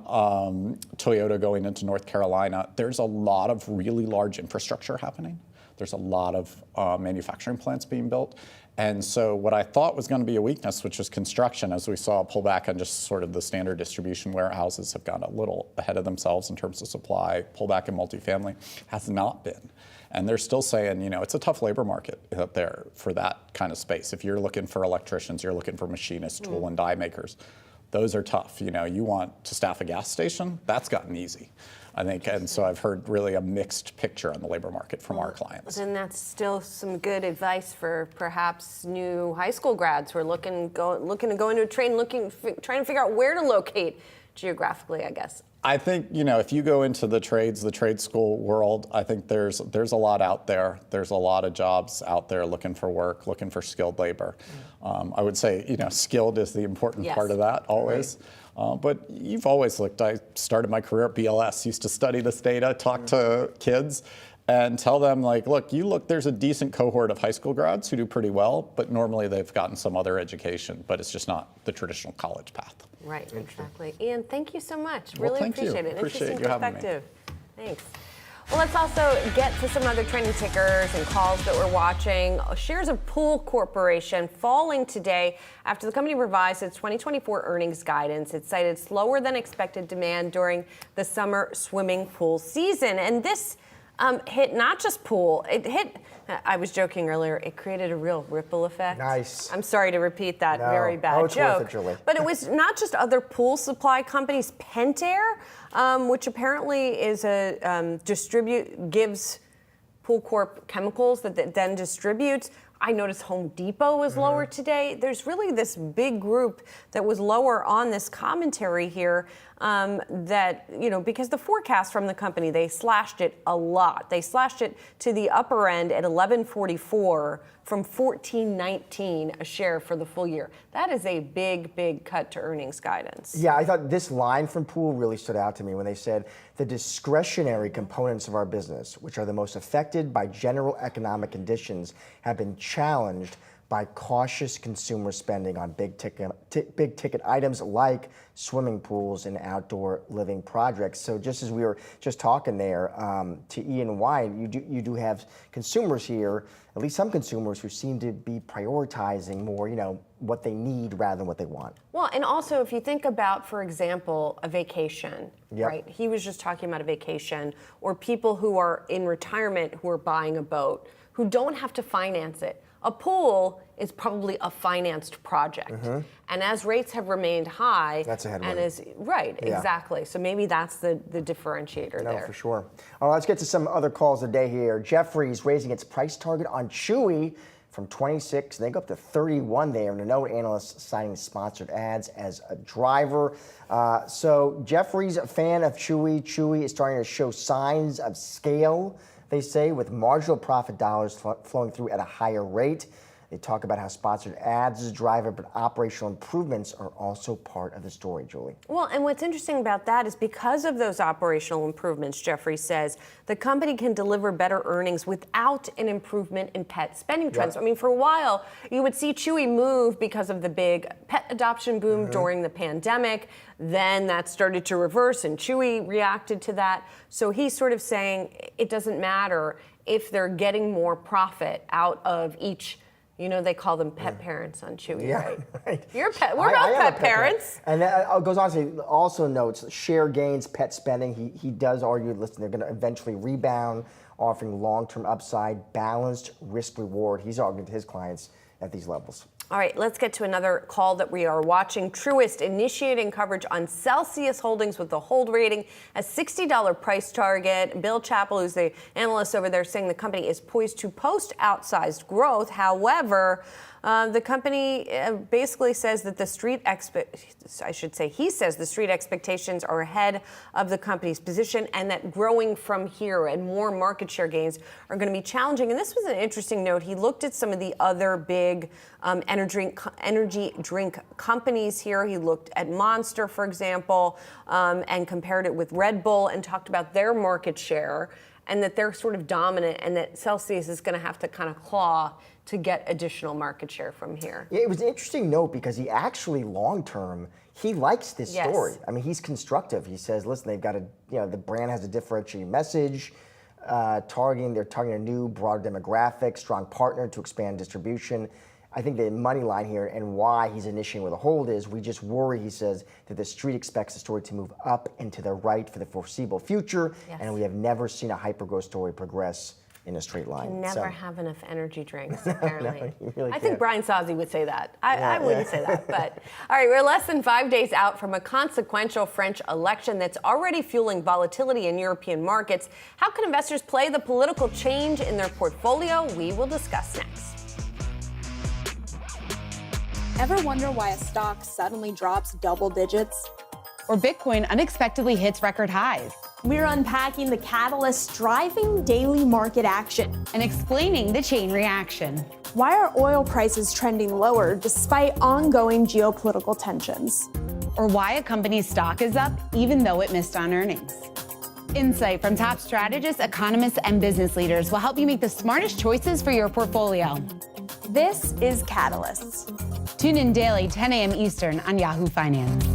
Toyota going into North Carolina. There's a lot of really large infrastructure happening. There's a lot of manufacturing plants being built. And so what I thought was going to be a weakness, which was construction, as we saw a pullback on just sort of the standard distribution warehouses have gone a little ahead of themselves in terms of supply, pullback in multifamily, has not been. And they're still saying, it's a tough labor market out there for that kind of space. If you're looking for electricians, you're looking for machinists, tool and die makers, those are tough. You want to staff a gas station, that's gotten easy, I think. And so I've heard really a mixed picture on the labor market from our clients. Then that's still some good advice for perhaps new high school grads who are looking to go into a trade, trying to figure out where to locate geographically, I guess. I think, if you go into the trade school world, I think there's a lot out there. There's a lot of jobs out there looking for work, looking for skilled labor. I would say, skilled is the important part of that always. Right. But you've always looked, I started my career at BLS, used to study this data, talk to kids, and tell them, look, there's a decent cohort of high school grads who do pretty well, but normally they've gotten some other education, but it's just not the traditional college path. Right, exactly. Ian, thank you so much. Really appreciate it. Appreciate you having me. Thanks. Well, let's also get to some other trending tickers and calls that we're watching. Shares of Pool Corporation falling today after the company revised its 2024 earnings guidance. It cited slower than expected demand during the summer swimming pool season. And this hit not just pool, it hit, I was joking earlier, it created a real ripple effect. Nice. I'm sorry to repeat that very bad joke. Worth it, Julie. But it was not just other pool supply companies. Pentair, which apparently is gives Pool Corp chemicals that then distributes. I noticed Home Depot was lower today. There's really this big group that was lower on this commentary here because the forecast from the company, they slashed it a lot. They slashed it to the upper end at $11.44 from $14.19 a share for the full year. That is a big, big cut to earnings guidance. Yeah, I thought this line from Pool really stood out to me when they said the discretionary components of our business, which are the most affected by general economic conditions, have been challenged by cautious consumer spending on big ticket items like swimming pools and outdoor living projects. So just as we were just talking there to Ian White, you do have consumers here, at least some consumers, who seem to be prioritizing more, what they need rather than what they want. Well, and also if you think about, for example, a vacation, right? He was just talking about a vacation, or people who are in retirement who are buying a boat, who don't have to finance it. A pool is probably a financed project. And as rates have remained high, that's a headwind. Exactly. So maybe that's the differentiator there. No, for sure. All right, let's get to some other calls of the day here. Jefferies raising its price target on Chewy from 26, they go up to 31 there. And a note analyst citing sponsored ads as a driver. So Jefferies, a fan of Chewy. Chewy is starting to show signs of scale, they say, with marginal profit dollars flowing through at a higher rate. They talk about how sponsored ads is a driver, but operational improvements are also part of the story, Julie. Well, and what's interesting about that is because of those operational improvements, Jeffrey says, the company can deliver better earnings without an improvement in pet spending trends. I mean, for a while, you would see Chewy move because of the big pet adoption boom during the pandemic. Then that started to reverse, and Chewy reacted to that. So he's sort of saying it doesn't matter if they're getting more profit out of each. They call them pet parents on Chewy, right? You're pet. We're both pet parents. And that goes on to say, also notes share gains, pet spending. He does argue, listen, they're going to eventually rebound, offering long-term upside, balanced risk reward. He's arguing to his clients at these levels. All right, let's get to another call that we are watching. Truist initiating coverage on Celsius Holdings with the hold rating, a $60 price target. Bill Chappell, who's the analyst over there, saying the company is poised to post outsized growth. However, the company basically says that the he says the street expectations are ahead of the company's position, and that growing from here and more market share gains are going to be challenging. And this was an interesting note. He looked at some of the other big energy drink companies here. He looked at Monster, for example, and compared it with Red Bull and talked about their market share and that they're sort of dominant and that Celsius is going to have to kind of claw to get additional market share from here. Yeah, it was an interesting note because he actually, long term, he likes this story. I mean, he's constructive. He says, listen, they've got the brand has a differentiating message, they're targeting a new, broader demographic, strong partner to expand distribution. I think the money line here and why he's initiating with a hold is we just worry, he says, that the street expects the story to move up and to the right for the foreseeable future, and we have never seen a hyper-growth story progress in a straight line. You never have enough energy drinks, apparently. No, you really I think can't. Brian Sozzi would say that. I wouldn't say that, but all right, we're less than 5 days out from a consequential French election that's already fueling volatility in European markets. How can investors play the political change in their portfolio? We will discuss next. Ever wonder why a stock suddenly drops double digits? Or Bitcoin unexpectedly hits record highs. We're unpacking the catalysts driving daily market action and explaining the chain reaction. Why are oil prices trending lower despite ongoing geopolitical tensions? Or why a company's stock is up even though it missed on earnings. Insight from top strategists, economists, and business leaders will help you make the smartest choices for your portfolio. This is Catalysts. Tune in daily, 10 a.m. Eastern on Yahoo Finance.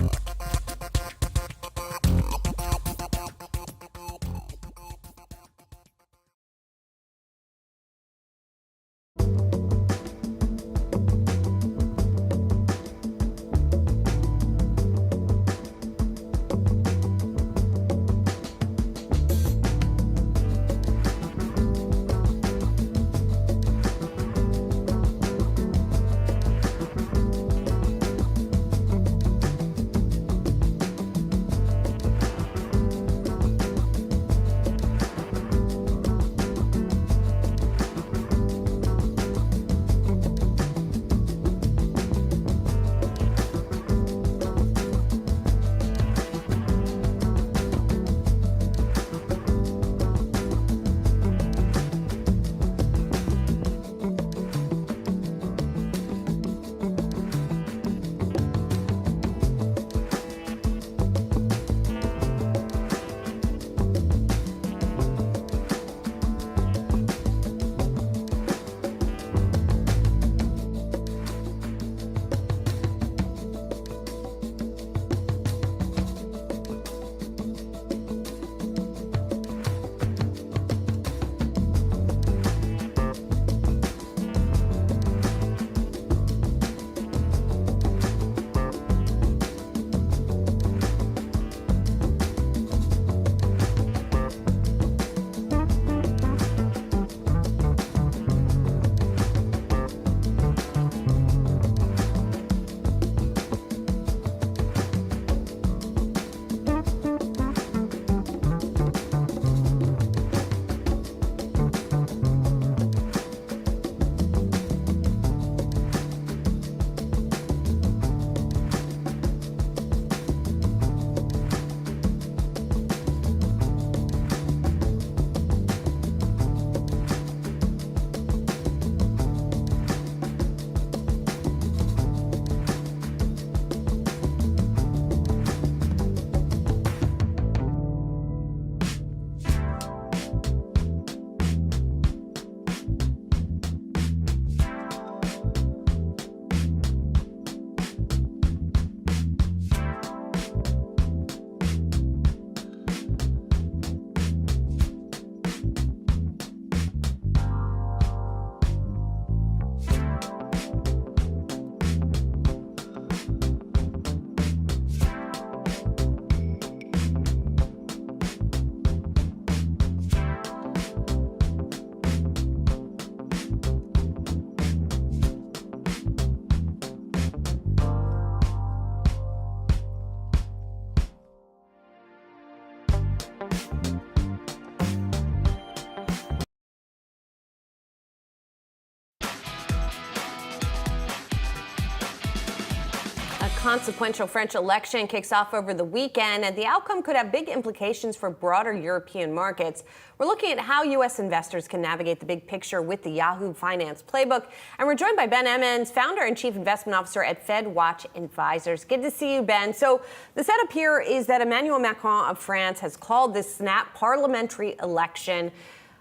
consequential French election kicks off over the weekend, and the outcome could have big implications for broader European markets. We're looking at how U.S. investors can navigate the big picture with the Yahoo Finance Playbook. And we're joined by Ben Emmons, founder and chief investment officer at FedWatch Advisors. Good to see you, Ben. So the setup here is that Emmanuel Macron of France has called this snap parliamentary election.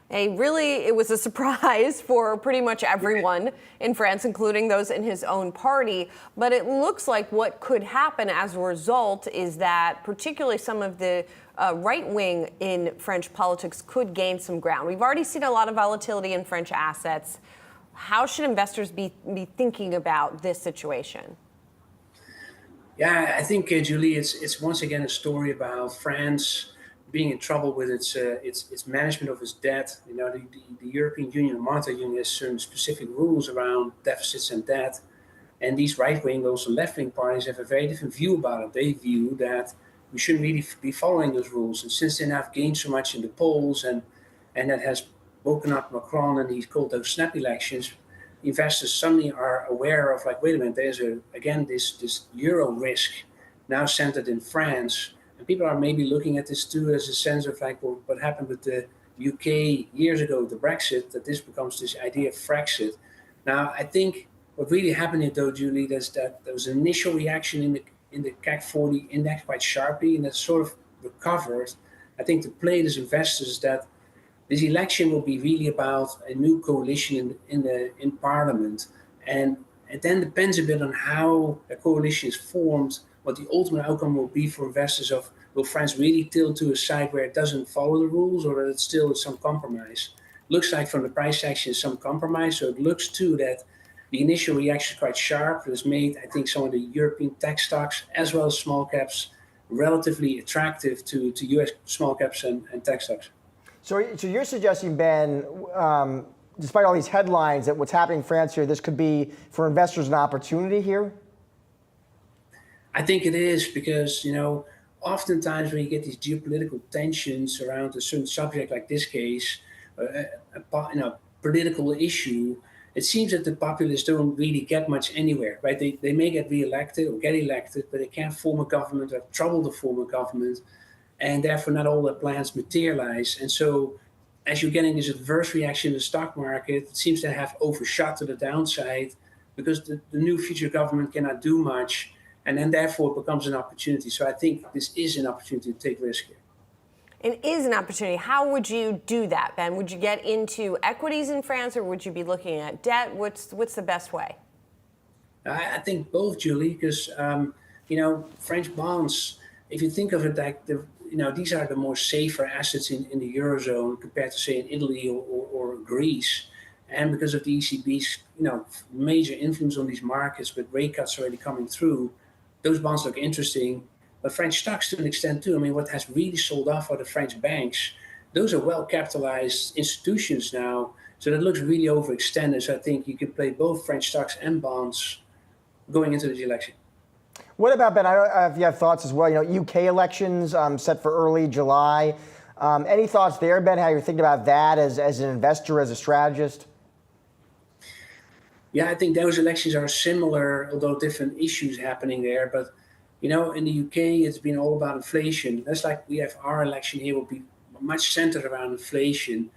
It was a surprise for pretty much everyone in France, including those in his own party. But it looks like what could happen as a result is that particularly some of the right wing in French politics could gain some ground. We've already seen a lot of volatility in French assets. How should investors be thinking about this situation? Yeah, I think, Julie, it's once again a story about France being in trouble with its management of its debt. You know, the European Union, the Monetary Union, has some specific rules around deficits and debt. And these right-wing, also left-wing parties have a very different view about it. They view that we shouldn't really be following those rules. And since they now have gained so much in the polls and that has woken up Macron and he's called those snap elections, investors suddenly are aware of, like, wait a minute, there's this euro risk now centered in France. And people are maybe looking at this too as a sense of, like, well, what happened with the UK years ago, the Brexit, that this becomes this idea of Frexit. Now, I think what really happened here, though, Julie, is that there was an initial reaction in the CAC 40 index quite sharply, and that sort of recovered. I think the play as investors that this election will be really about a new coalition in Parliament, and it then depends a bit on how a coalition is formed. What the ultimate outcome will be for investors of, will France really tilt to a side where it doesn't follow the rules, or that it still is some compromise? Looks like from the price action some compromise, so it looks too that the initial reaction is quite sharp. It has made, I think, some of the European tech stocks as well as small caps relatively attractive to US small caps and tech stocks. So you're suggesting, Ben, despite all these headlines, that what's happening in France here, this could be for investors an opportunity here? I think it is, because, you know, oftentimes when you get these geopolitical tensions around a certain subject, like this case, a political issue, it seems that the populists don't really get much anywhere, right? They may get re-elected or get elected, but they can't form a government or have trouble to form a government, and therefore not all their plans materialize. And so as you're getting this adverse reaction in the stock market, it seems to have overshot to the downside because the new future government cannot do much. And then therefore it becomes an opportunity. So I think this is an opportunity to take risk here. It is an opportunity. How would you do that, Ben? Would you get into equities in France, or would you be looking at debt? What's the best way? I think both, Julie, because French bonds, if you think of it like these are the more safer assets in the Eurozone compared to, say, in Italy or Greece. And because of the ECB's major influence on these markets with rate cuts already coming through, those bonds look interesting. But French stocks to an extent too. I mean, what has really sold off are the French banks. Those are well-capitalized institutions now, so that looks really overextended. So I think you can play both French stocks and bonds going into the election. What about, Ben, I don't know if you have thoughts as well, UK elections set for early July. Any thoughts there, Ben, how you're thinking about that as an investor, as a strategist? Yeah, I think those elections are similar, although different issues happening there. But, in the UK, it's been all about inflation. That's like we have our election here will be much centered around inflation.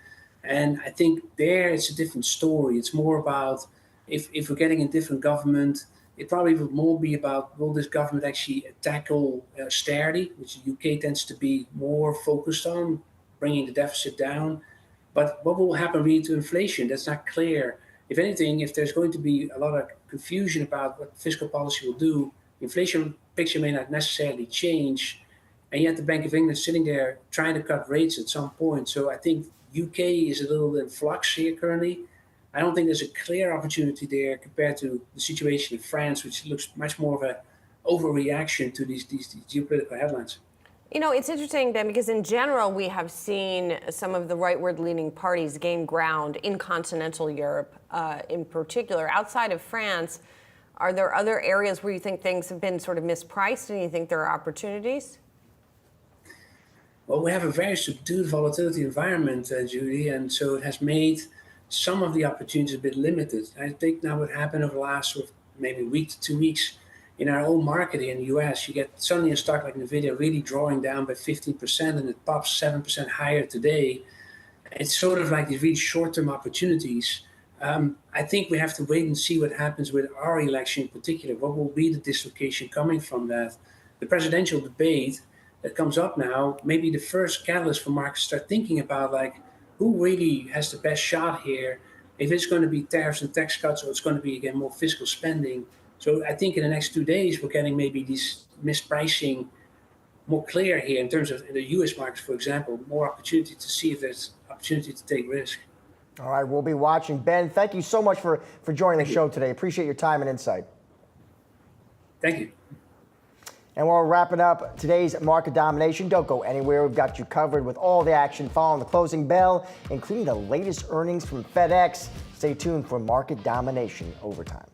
And I think there it's a different story. It's more about if we're getting a different government, it probably will more be about, will this government actually tackle austerity, which the UK tends to be more focused on, bringing the deficit down. But what will happen really to inflation? That's not clear. If anything, if there's going to be a lot of confusion about what fiscal policy will do, inflation picture may not necessarily change. And yet the Bank of England is sitting there trying to cut rates at some point. So I think UK is a little in flux here currently. I don't think there's a clear opportunity there compared to the situation in France, which looks much more of an overreaction to these geopolitical headlines. It's interesting, Ben, because in general, we have seen some of the rightward-leaning parties gain ground in continental Europe in particular. Outside of France, are there other areas where you think things have been sort of mispriced and you think there are opportunities? Well, we have a very subdued volatility environment, Judy, and so it has made some of the opportunities a bit limited. I think now what happened over the last maybe week to 2 weeks in our own market here in the US, you get suddenly a stock like Nvidia really drawing down by 15% and it pops 7% higher today. It's sort of like these really short-term opportunities. I think we have to wait and see what happens with our election in particular. What will be the dislocation coming from that? The presidential debate that comes up now, maybe the first catalyst for markets start thinking about like who really has the best shot here. If it's going to be tariffs and tax cuts, or it's going to be again more fiscal spending. So I think in the next 2 days we're getting maybe these mispricing more clear here in terms of the U.S. markets, for example, more opportunity to see if there's opportunity to take risk. All right, we'll be watching. Ben, thank you so much for joining the show today. Appreciate your time and insight. Thank you. And we're wrapping up today's market domination. Don't go anywhere. We've got you covered with all the action following the closing bell, including the latest earnings from FedEx. Stay tuned for Market Domination Overtime.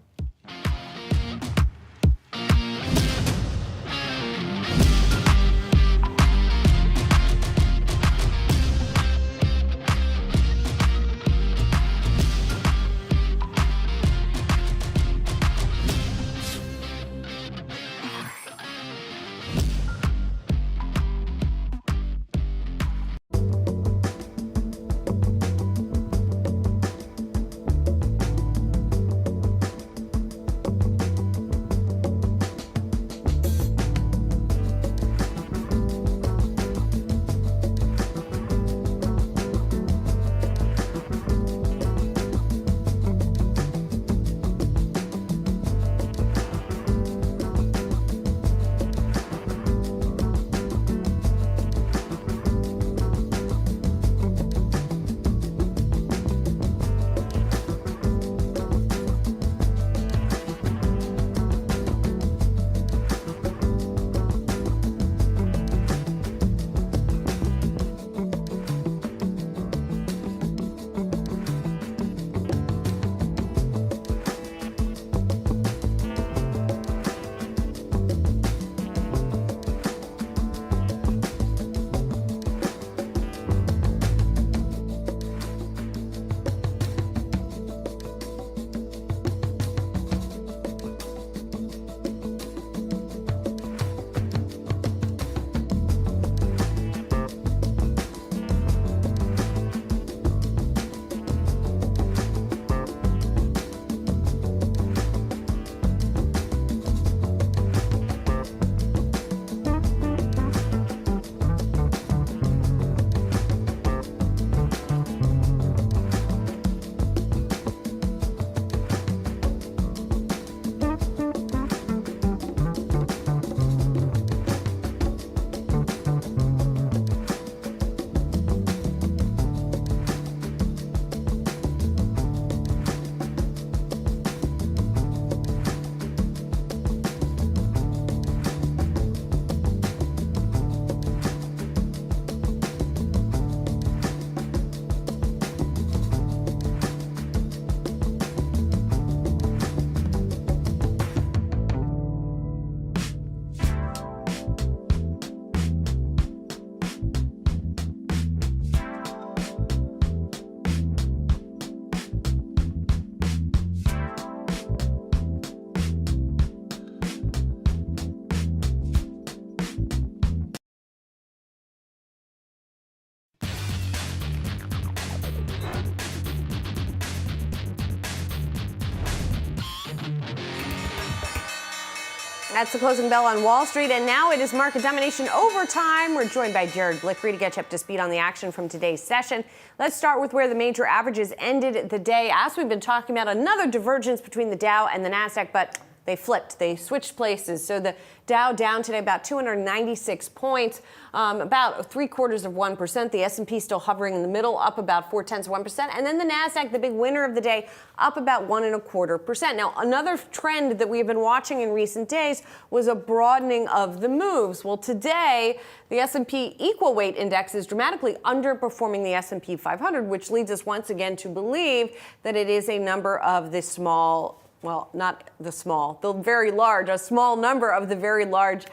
That's the closing bell on Wall Street, and now it is Market Domination Overtime. We're joined by Jared Blickry to get you up to speed on the action from today's session. Let's start with where the major averages ended the day. As we've been talking about, another divergence between the Dow and the Nasdaq, but they flipped. They switched places. So the Dow down today about 296 points, about 0.75%. The S&P still hovering in the middle, up about 0.4%. And then the Nasdaq, the big winner of the day, up about 1.25%. Now, another trend that we have been watching in recent days was a broadening of the moves. Well, today, the S&P equal weight index is dramatically underperforming the S&P 500, which leads us once again to believe that it is a number of the small well, not the small, the very large, a small number of the very large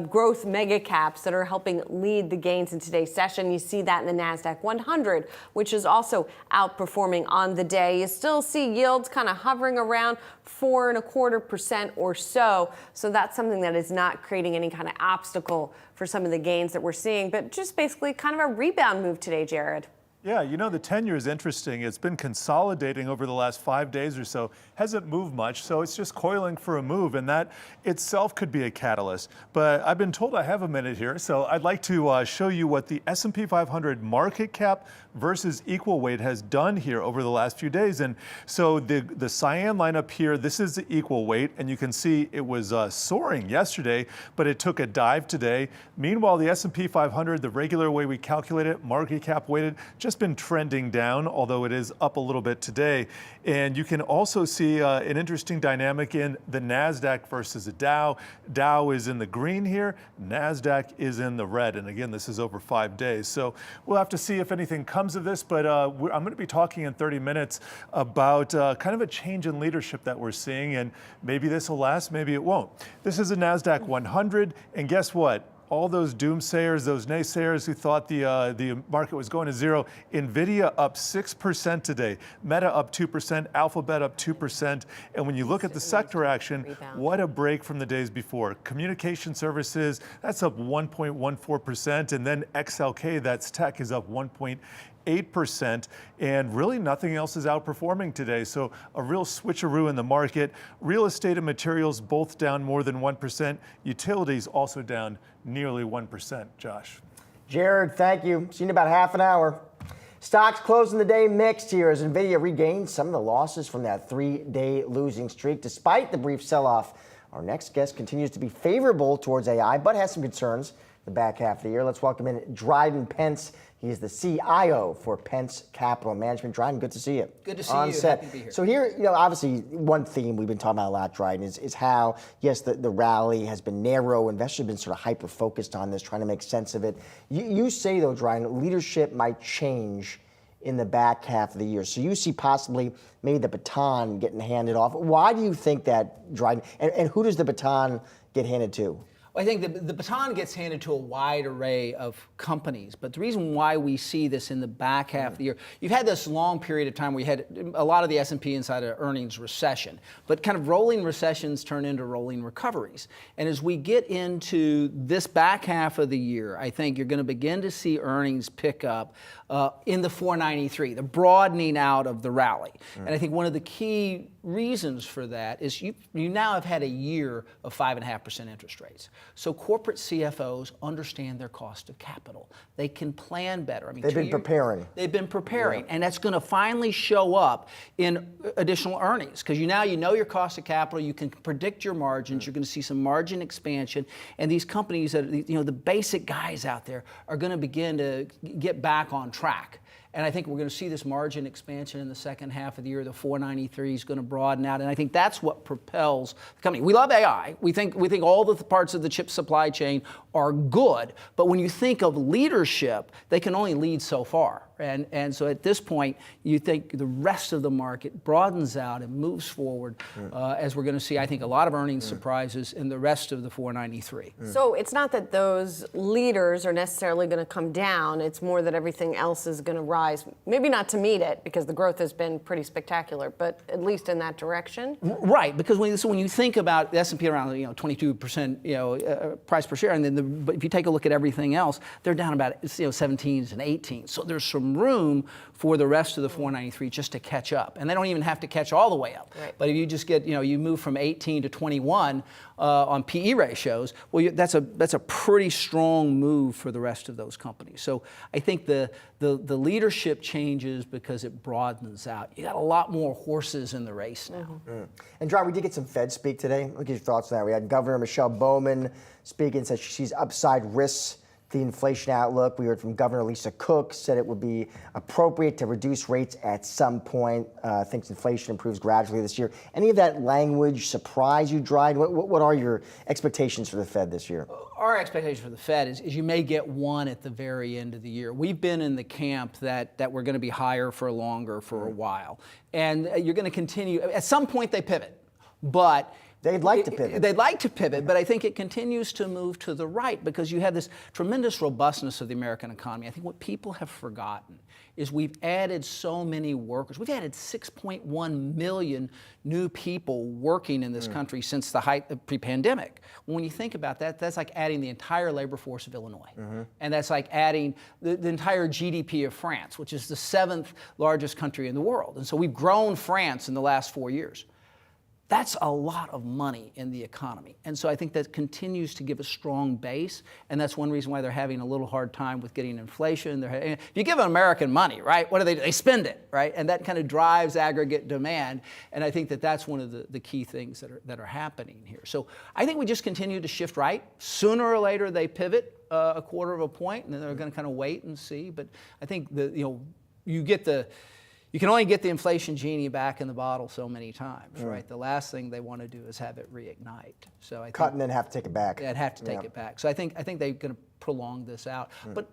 growth mega caps that are helping lead the gains in today's session. You see that in the Nasdaq 100, which is also outperforming on the day. You still see yields kind of hovering around 4.25% or so. So that's something that is not creating any kind of obstacle for some of the gains that we're seeing, but just basically kind of a rebound move today, Jared. Yeah, you know, the 10-year is interesting. It's been consolidating over the last 5 days or so. Hasn't moved much, so it's just coiling for a move, and that itself could be a catalyst. But I've been told I have a minute here, so I'd like to show you what the S&P 500 market cap versus equal weight has done here over the last few days. And so the cyan line up here, this is the equal weight, and you can see it was soaring yesterday, but it took a dive today. Meanwhile, the S&P 500, the regular way we calculate it, market cap weighted, just been trending down, although it is up a little bit today. And you can also see an interesting dynamic in the Nasdaq versus the Dow. Dow is in the green here, Nasdaq is in the red. And again, this is over 5 days. So we'll have to see if anything comes of this, but I'm going to be talking in 30 minutes about kind of a change in leadership that we're seeing, and maybe this will last, maybe it won't. This is a Nasdaq 100, and guess what? All those doomsayers, those naysayers who thought the market was going to zero, Nvidia up 6% today, Meta up 2%, Alphabet up 2%. And when you look at the sector action, what a break from the days before. Communication services, that's up 1.14%. And then XLK, that's tech, is up 1.8%, and really nothing else is outperforming today. So a real switcheroo in the market. Real estate and materials both down more than 1%. Utilities also down nearly 1%, Josh. Jared, thank you. See you in about half an hour. Stocks closing the day mixed here as Nvidia regains some of the losses from that 3-day losing streak. Despite the brief sell-off, our next guest continues to be favorable towards AI, but has some concerns the back half of the year. Let's welcome in Dryden Pence. He is the CIO for Pence Capital Management. Dryden, good to see you. Good to see on you. Set. Happy to be here. So here, obviously, one theme we've been talking about a lot, Dryden, is how, yes, the rally has been narrow. Investors have been sort of hyper-focused on this, trying to make sense of it. You say, though, Dryden, leadership might change in the back half of the year. So you see possibly maybe the baton getting handed off. Why do you think that, Dryden? And who does the baton get handed to? Well, I think the baton gets handed to a wide array of companies, but the reason why we see this in the back half of the year, you've had this long period of time where you had a lot of the S&P inside an earnings recession, but kind of rolling recessions turn into rolling recoveries. And as we get into this back half of the year, I think you're going to begin to see earnings pick up in the 493, the broadening out of the rally. And I think one of the key reasons for that is you now have had a year of 5.5% interest rates. So corporate CFOs understand their cost of capital. They can plan better. I mean, they've been preparing. They've been preparing, and that's going to finally show up in additional earnings because you know your cost of capital. You can predict your margins. You're going to see some margin expansion, and these companies that the basic guys out there are going to begin to get back on track. And I think we're going to see this margin expansion in the second half of the year. The 493 is going to broaden out, and I think that's what propels the company. We love AI. We think all the parts of the chip supply chain are good, but when you think of leadership, they can only lead so far. And so at this point, you think the rest of the market broadens out and moves forward as we're going to see, I think, a lot of earnings surprises in the rest of the 493. So it's not that those leaders are necessarily going to come down. It's more that everything else is going to rise. Maybe not to meet it because the growth has been pretty spectacular, but at least in that direction. Right, because when you think about the S&P around 22% price per share, and then but if you take a look at everything else, they're down about 17s and 18s. So there's some room for the rest of the 493 just to catch up, and they don't even have to catch all the way up. Right. But if you just get you move from 18 to 21 on PE ratios, well, that's a pretty strong move for the rest of those companies. So I think the leadership changes because it broadens out. You got a lot more horses in the race now. And John, we did get some Fed speak today. Look at your thoughts on that. We had Governor Michelle Bowman speaking, said she sees upside risks the inflation outlook. We heard from Governor Lisa Cook, said it would be appropriate to reduce rates at some point, thinks inflation improves gradually this year. Any of that language surprise you, Dryden? What are your expectations for the Fed this year? Our expectation for the Fed is you may get one at the very end of the year. We've been in the camp that we're going to be higher for longer for a while. And you're going to continue. At some point, they pivot. But they'd like to pivot. They'd like to pivot, but I think it continues to move to the right because you have this tremendous robustness of the American economy. I think what people have forgotten is we've added so many workers. We've added 6.1 million new people working in this country since the height of pre-pandemic. When you think about that, that's like adding the entire labor force of Illinois. And that's like adding the entire GDP of France, which is the 7th largest country in the world. And so we've grown France in the last 4 years. That's a lot of money in the economy. And so I think that continues to give a strong base, and that's one reason why they're having a little hard time with getting inflation. If you give American money, right, what do? They spend it, right? And that kind of drives aggregate demand, and I think that that's one of the key things that are happening here. So I think we just continue to shift right. Sooner or later they pivot a quarter of a point, and then they're going to kind of wait and see. But I think you can only get the inflation genie back in the bottle so many times, right? The last thing they want to do is have it reignite. So I cut and then have to take it back. They'd have to take it back. So I think they're going to prolong this out. But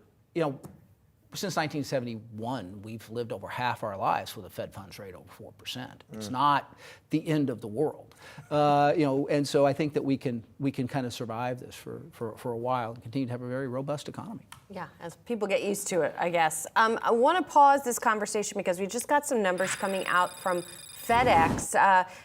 since 1971, we've lived over half our lives with a Fed funds rate over 4%. It's not the end of the world, and so I think that we can kind of survive this for a while and continue to have a very robust economy. Yeah, as people get used to it, I guess. I want to pause this conversation because we just got some numbers coming out from FedEx,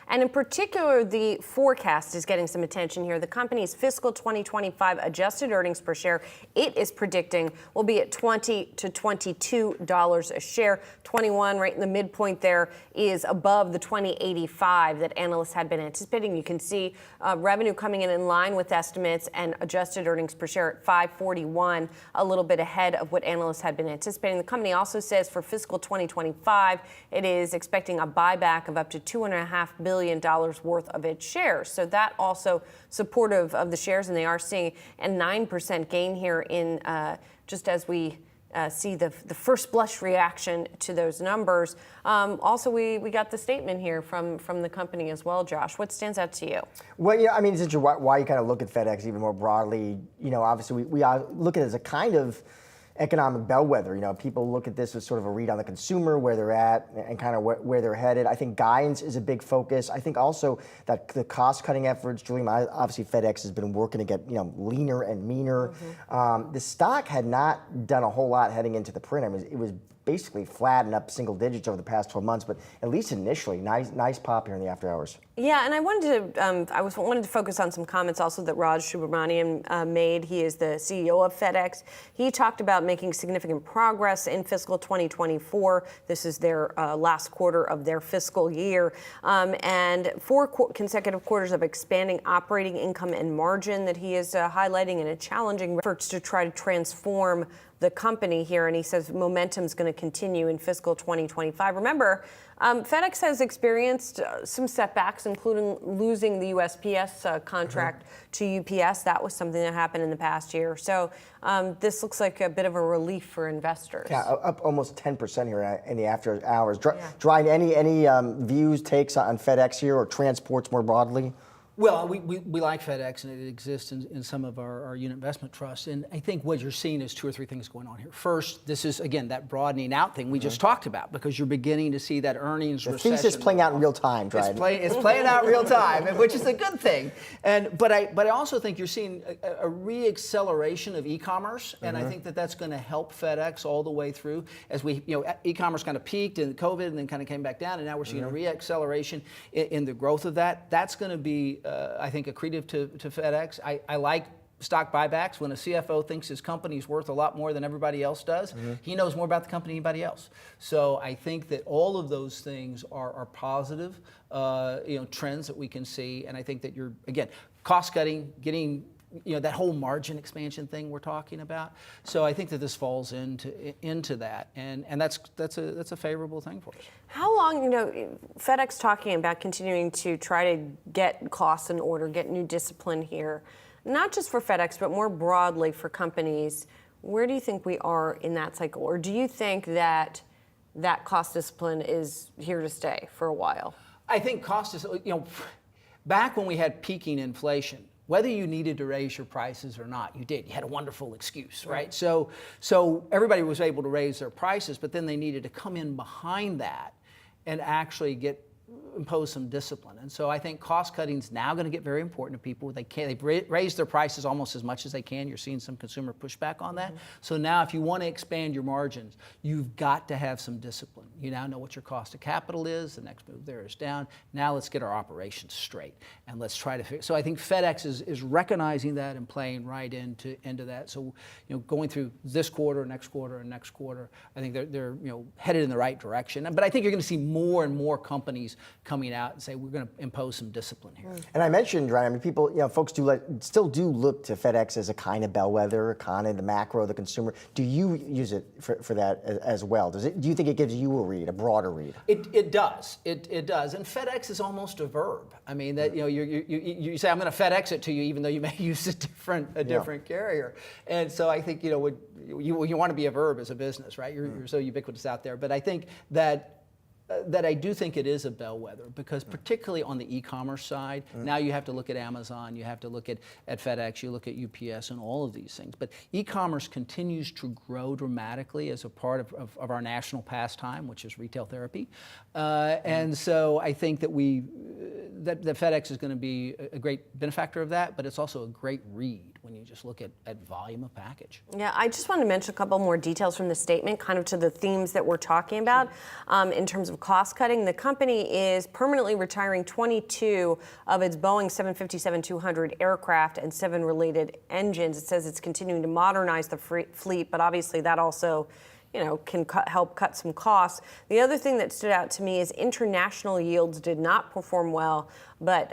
and in particular, the forecast is getting some attention here. The company's fiscal 2025 adjusted earnings per share, it is predicting will be at $20 to $22 a share. 21, right in the midpoint there, is above the 2085 that analysts had been anticipating. You can see revenue coming in line with estimates and adjusted earnings per share at 541, a little bit ahead of what analysts had been anticipating. The company also says for fiscal 2025, it is expecting a buyback of up to $2.5 billion worth of its shares. So that also supportive of the shares, and they are seeing a 9% gain here in just as we see the first blush reaction to those numbers. Also, we got the statement here from the company as well, Josh. What stands out to you? Well, yeah, I mean, it's interesting why you kind of look at FedEx even more broadly. Obviously, we look at it as a kind of economic bellwether. People look at this as sort of a read on the consumer, where they're at and kind of where they're headed. I think guidance is a big focus. I think also that the cost-cutting efforts, Julian, obviously FedEx has been working to get leaner and meaner. The stock had not done a whole lot heading into the print. I mean, it was basically flat and up single digits over the past 12 months, but at least initially, nice pop here in the after hours. Yeah, and I wanted to focus on some comments also that Raj Subramanian made. He is the CEO of FedEx. He talked about making significant progress in fiscal 2024. This is their last quarter of their fiscal year, and 4 consecutive quarters of expanding operating income and margin that he is highlighting in a challenging efforts to try to transform the company here, and he says momentum is going to continue in fiscal 2025. Remember, FedEx has experienced some setbacks, including losing the USPS contract to UPS. That was something that happened in the past year. So this looks like a bit of a relief for investors. Yeah, up almost 10% here in the after hours. Dryden, any views, takes on FedEx here or transports more broadly? Well, we like FedEx, and it exists in some of our unit investment trusts. And I think what you're seeing is 2 or 3 things going on here. First, this is, again, that broadening out thing we just talked about, because you're beginning to see that earnings recession. The thesis playing out in real time, Dryden. It's playing out real time, which is a good thing. But I also think you're seeing a re-acceleration of e-commerce, and I think that's going to help FedEx all the way through. As e-commerce kind of peaked in COVID and then kind of came back down, and now we're seeing a re-acceleration in the growth of that. That's going to be I think accretive to FedEx. I like stock buybacks. When a CFO thinks his company's worth a lot more than everybody else does, he knows more about the company than anybody else. So I think that all of those things are positive trends that we can see. And I think that you're, again, cost cutting, getting that whole margin expansion thing we're talking about. So I think that this falls into that, and that's a favorable thing for us. How long, FedEx talking about continuing to try to get costs in order, get new discipline here, not just for FedEx, but more broadly for companies. Where do you think we are in that cycle? Or do you think that that cost discipline is here to stay for a while? I think cost is, back when we had peaking inflation, whether you needed to raise your prices or not, you did. You had a wonderful excuse, right? So everybody was able to raise their prices, but then they needed to come in behind that and actually impose some discipline. And so I think cost cutting is now going to get very important to people. They've raised their prices almost as much as they can. You're seeing some consumer pushback on that. So now if you want to expand your margins, you've got to have some discipline. You now know what your cost of capital is. The next move there is down. Now let's get our operations straight and let's try to figure. So I think FedEx is recognizing that and playing right into that. So going through this quarter, next quarter, and next quarter, I think they're headed in the right direction. But I think you're going to see more and more companies coming out and say we're going to impose some discipline here. And I mentioned, Ryan, I mean, people, folks still do look to FedEx as a kind of bellwether, kind of the macro, the consumer. Do you use it for that as well? Do you think it gives you a read, a broader read? It does. It does. And FedEx is almost a verb. I mean that you say I'm going to FedEx it to you, even though you may use a different carrier. And so I think you want to be a verb as a business, right? You're so ubiquitous out there. But I think that I do think it is a bellwether because particularly on the e-commerce side, now you have to look at Amazon, you have to look at FedEx, you look at UPS and all of these things. But e-commerce continues to grow dramatically as a part of our national pastime, which is retail therapy. And so I think that that FedEx is going to be a great benefactor of that, but it's also a great read when you just look at volume of package. Yeah, I just want to mention a couple more details from the statement, kind of to the themes that we're talking about in terms of cost cutting. The company is permanently retiring 22 of its Boeing 757-200 aircraft and 7 related engines. It says it's continuing to modernize the fleet, but obviously that also can help cut some costs. The other thing that stood out to me is international yields did not perform well, but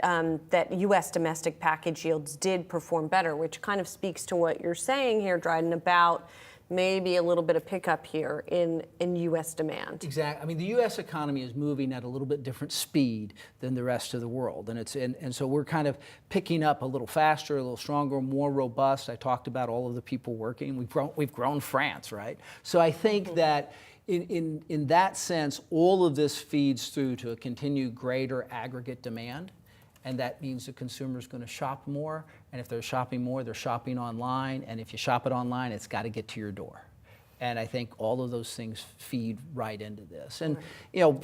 that U.S. domestic package yields did perform better, which kind of speaks to what you're saying here, Dryden, about maybe a little bit of pickup here in U.S. demand. Exactly. I mean, the U.S. economy is moving at a little bit different speed than the rest of the world, and so we're kind of picking up a little faster, a little stronger, more robust. I talked about all of the people working. We've grown France, right? So I think that in that sense, all of this feeds through to a continued greater aggregate demand. And that means the consumer is going to shop more. And if they're shopping more, they're shopping online. And if you shop it online, it's got to get to your door. And I think all of those things feed right into this. And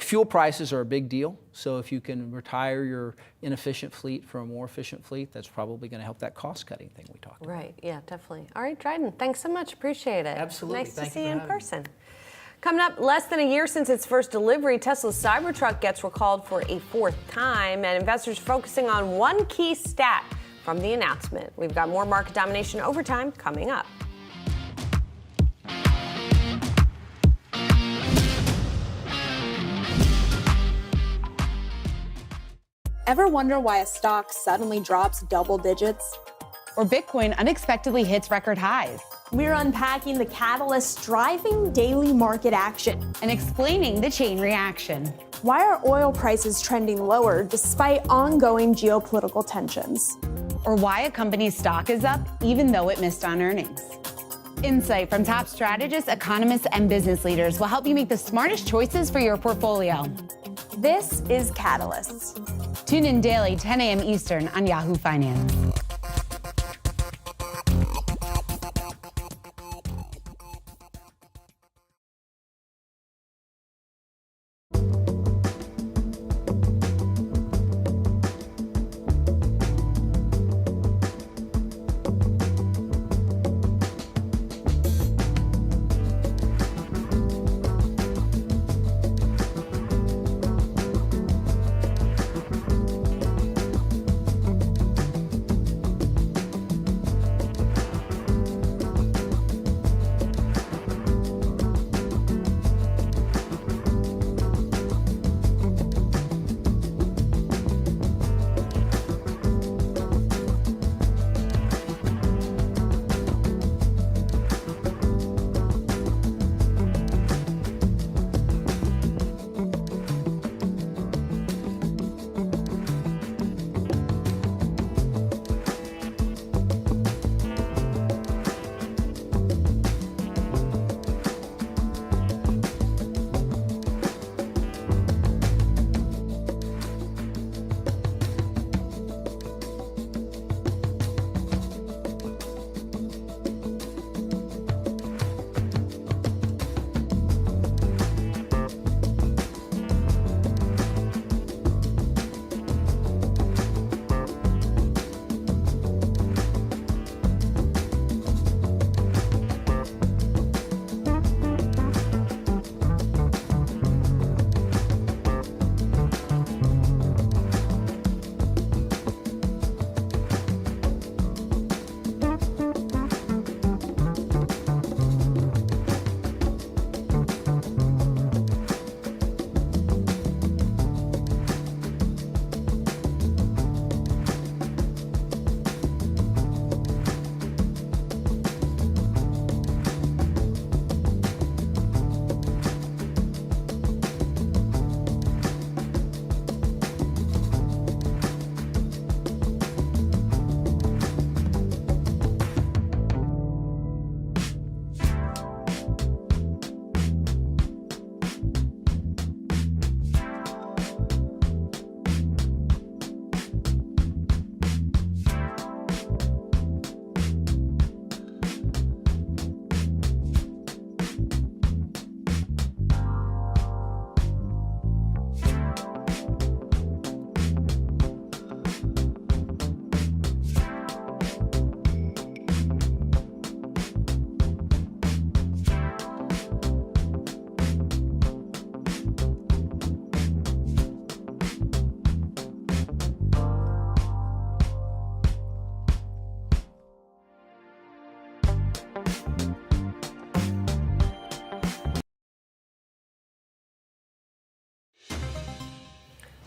fuel prices are a big deal. So if you can retire your inefficient fleet for a more efficient fleet, that's probably going to help that cost-cutting thing we talked about. Right. Yeah, definitely. All right, Dryden, thanks so much. Appreciate it. Absolutely. Nice to see you in person. Coming up, less than a year since its first delivery, Tesla's Cybertruck gets recalled for a 4th time, and investors focusing on one key stat from the announcement. We've got more market domination overtime coming up. Ever wonder why a stock suddenly drops double digits? Or Bitcoin unexpectedly hits record highs? We're unpacking the catalysts driving daily market action and explaining the chain reaction. Why are oil prices trending lower despite ongoing geopolitical tensions? Or why a company's stock is up even though it missed on earnings. Insight from top strategists, economists, and business leaders will help you make the smartest choices for your portfolio. This is Catalysts. Tune in daily, 10 a.m. Eastern on Yahoo Finance.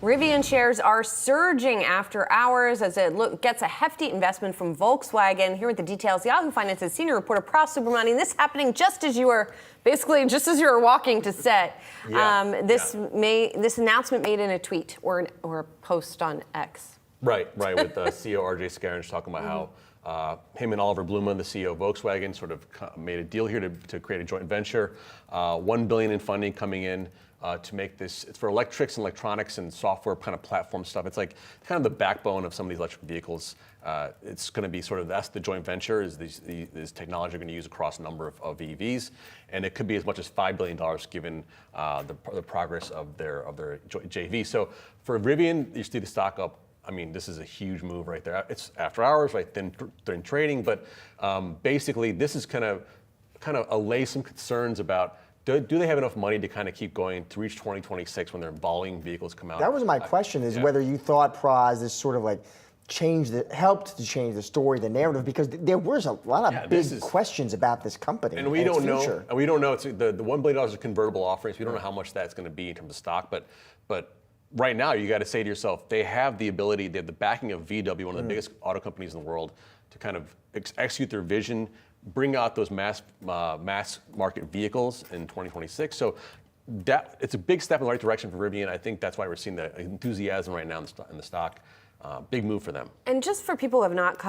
Rivian shares are surging after hours as it gets a hefty investment from Volkswagen. Here with the details, Yahoo Finance's senior reporter Pras Subramanian. This happening just as you were walking to set. This announcement made in a tweet or a post on X. Right, with CEO RJ Scaringe talking about how him and Oliver Blume, the CEO of Volkswagen, sort of made a deal here to create a joint venture. $1 billion in funding coming in to make this. It's for electrics and electronics and software kind of platform stuff. It's like kind of the backbone of some of these electric vehicles. It's going to be sort of, that's the joint venture, is this technology going to use across a number of EVs, and it could be as much as $5 billion given the progress of their JV. So for Rivian, you see the stock up. I mean, this is a huge move right there. It's after hours, right? Then trading, but basically, this is kind of allay some concerns about do they have enough money to kind of keep going to reach 2026 when their volume vehicles come out? That was my question: is whether you thought, Pras, this sort of like helped to change the story, the narrative, because there was a lot of big questions about this company and we don't know. And we don't know. It's the $1 billion is convertible offerings. We don't know how much that's going to be in terms of stock, but. Right now, you got to say to yourself, they have the ability, they have the backing of VW, one of the biggest auto companies in the world, to kind of execute their vision, bring out those mass market vehicles in 2026. So it's a big step in the right direction for Rivian. I think that's why we're seeing the enthusiasm right now in the stock. Big move for them. And just for people who have not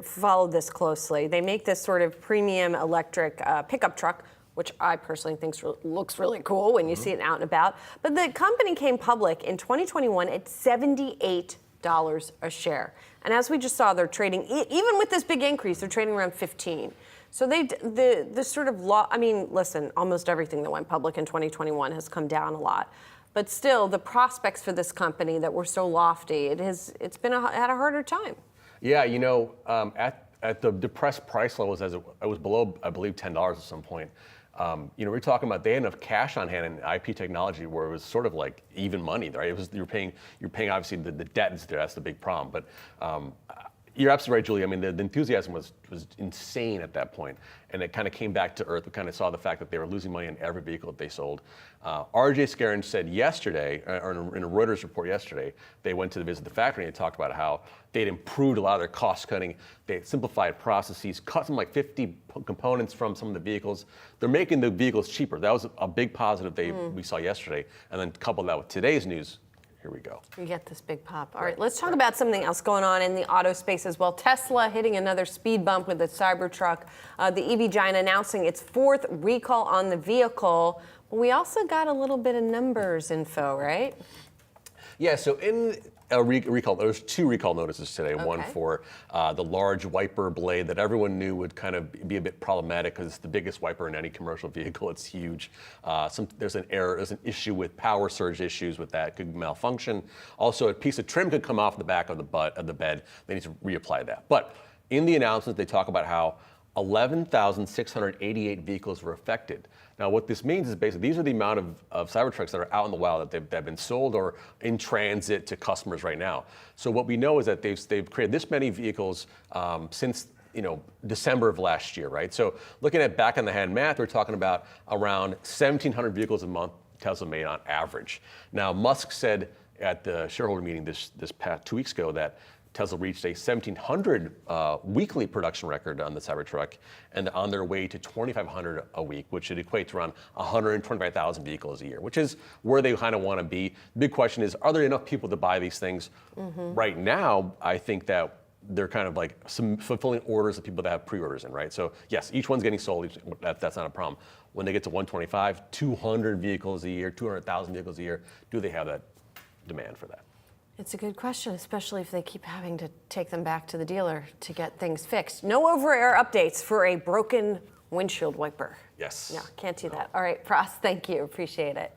followed this closely, they make this sort of premium electric pickup truck, which I personally think looks really cool when you see it out and about. But the company came public in 2021 at $78 a share. And as we just saw, they're trading, even with this big increase, they're trading around 15. So the sort of listen, almost everything that went public in 2021 has come down a lot. But still, the prospects for this company that were so lofty, it's been had a harder time. Yeah, at the depressed price levels, as it was below, I believe, $10 at some point. We're talking about they had enough cash on hand in IP technology where it was sort of like even money, right? You're paying obviously the debt is there. That's the big problem. But you're absolutely right, Julie. I mean, the enthusiasm was insane at that point, and it kind of came back to earth. We kind of saw the fact that they were losing money on every vehicle that they sold. RJ Scaringe said yesterday, or in a Reuters report yesterday, they went to visit the factory and they talked about how they'd improved a lot of their cost cutting. They simplified processes, cut some like 50 components from some of the vehicles. They're making the vehicles cheaper. That was a big positive we saw yesterday. And then couple that with today's news. Here we go. You get this big pop. All right, let's talk about something else going on in the auto space as well. Tesla hitting another speed bump with its Cybertruck. The EV giant announcing its 4th recall on the vehicle. But we also got a little bit of numbers info, right? Yeah, so in a recall, there was 2 recall notices today. Okay. One for the large wiper blade that everyone knew would kind of be a bit problematic because it's the biggest wiper in any commercial vehicle. It's huge. There's an error, there's an issue with power surge issues with that, could malfunction. Also, a piece of trim could come off the back of the bed. They need to reapply that. But in the announcement, they talk about how 11,688 vehicles were affected. Now, what this means is basically these are the amount of Cybertrucks that are out in the wild that have been sold or in transit to customers right now. So what we know is that they've created this many vehicles since December of last year, right? So looking at back on the hand math, we're talking about around 1,700 vehicles a month Tesla made on average. Now, Musk said at the shareholder meeting this past 2 weeks ago that Tesla reached a 1,700 weekly production record on the Cybertruck, and on their way to 2,500 a week, which should equate to around 125,000 vehicles a year, which is where they kind of want to be. The big question is, are there enough people to buy these things? Right now, I think that they're kind of like fulfilling orders of people that have pre-orders in, right? So yes, each one's getting sold. That's not a problem. When they get to 125, 200 vehicles a year, 200,000 vehicles a year, do they have that demand for that? It's a good question, especially if they keep having to take them back to the dealer to get things fixed. No over-air updates for a broken windshield wiper. Yes. No, can't do that. All right, Pras, thank you. Appreciate it.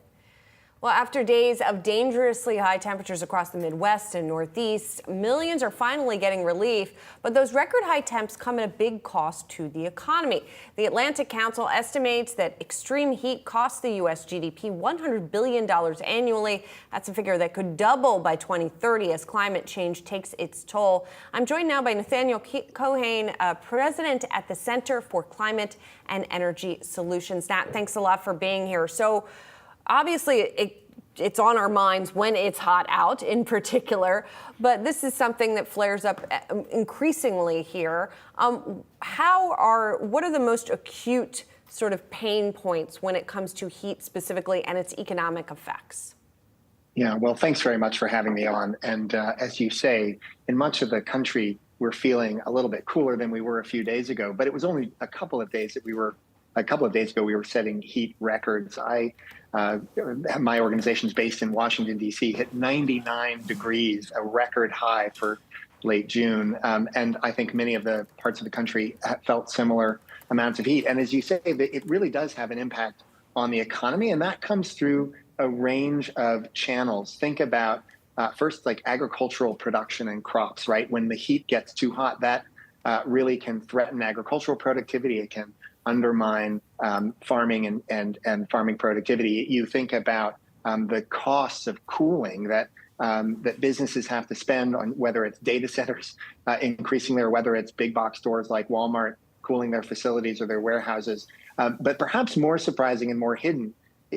Well, after days of dangerously high temperatures across the Midwest and Northeast, millions are finally getting relief, but those record high temps come at a big cost to the economy. The Atlantic Council estimates that extreme heat costs the U.S. GDP $100 billion annually. That's a figure that could double by 2030 as climate change takes its toll. I'm joined now by Nathaniel Cohane, president at the Center for Climate and Energy Solutions. Nat, thanks a lot for being here. So, obviously, it's on our minds when it's hot out in particular, but this is something that flares up increasingly here. What are the most acute sort of pain points when it comes to heat specifically and its economic effects? Yeah, well, thanks very much for having me on. And as you say, in much of the country, we're feeling a little bit cooler than we were a few days ago, but it was only a couple of days ago we were setting heat records. My organization's based in Washington, D.C., hit 99 degrees, a record high for late June. And I think many of the parts of the country felt similar amounts of heat. And as you say, it really does have an impact on the economy, and that comes through a range of channels. Think about first, like agricultural production and crops, right? When the heat gets too hot, that really can threaten agricultural productivity. It can undermine farming and farming productivity. You think about the costs of cooling that businesses have to spend on, whether it's data centers increasingly or whether it's big box stores like Walmart cooling their facilities or their warehouses. But perhaps more surprising and more hidden,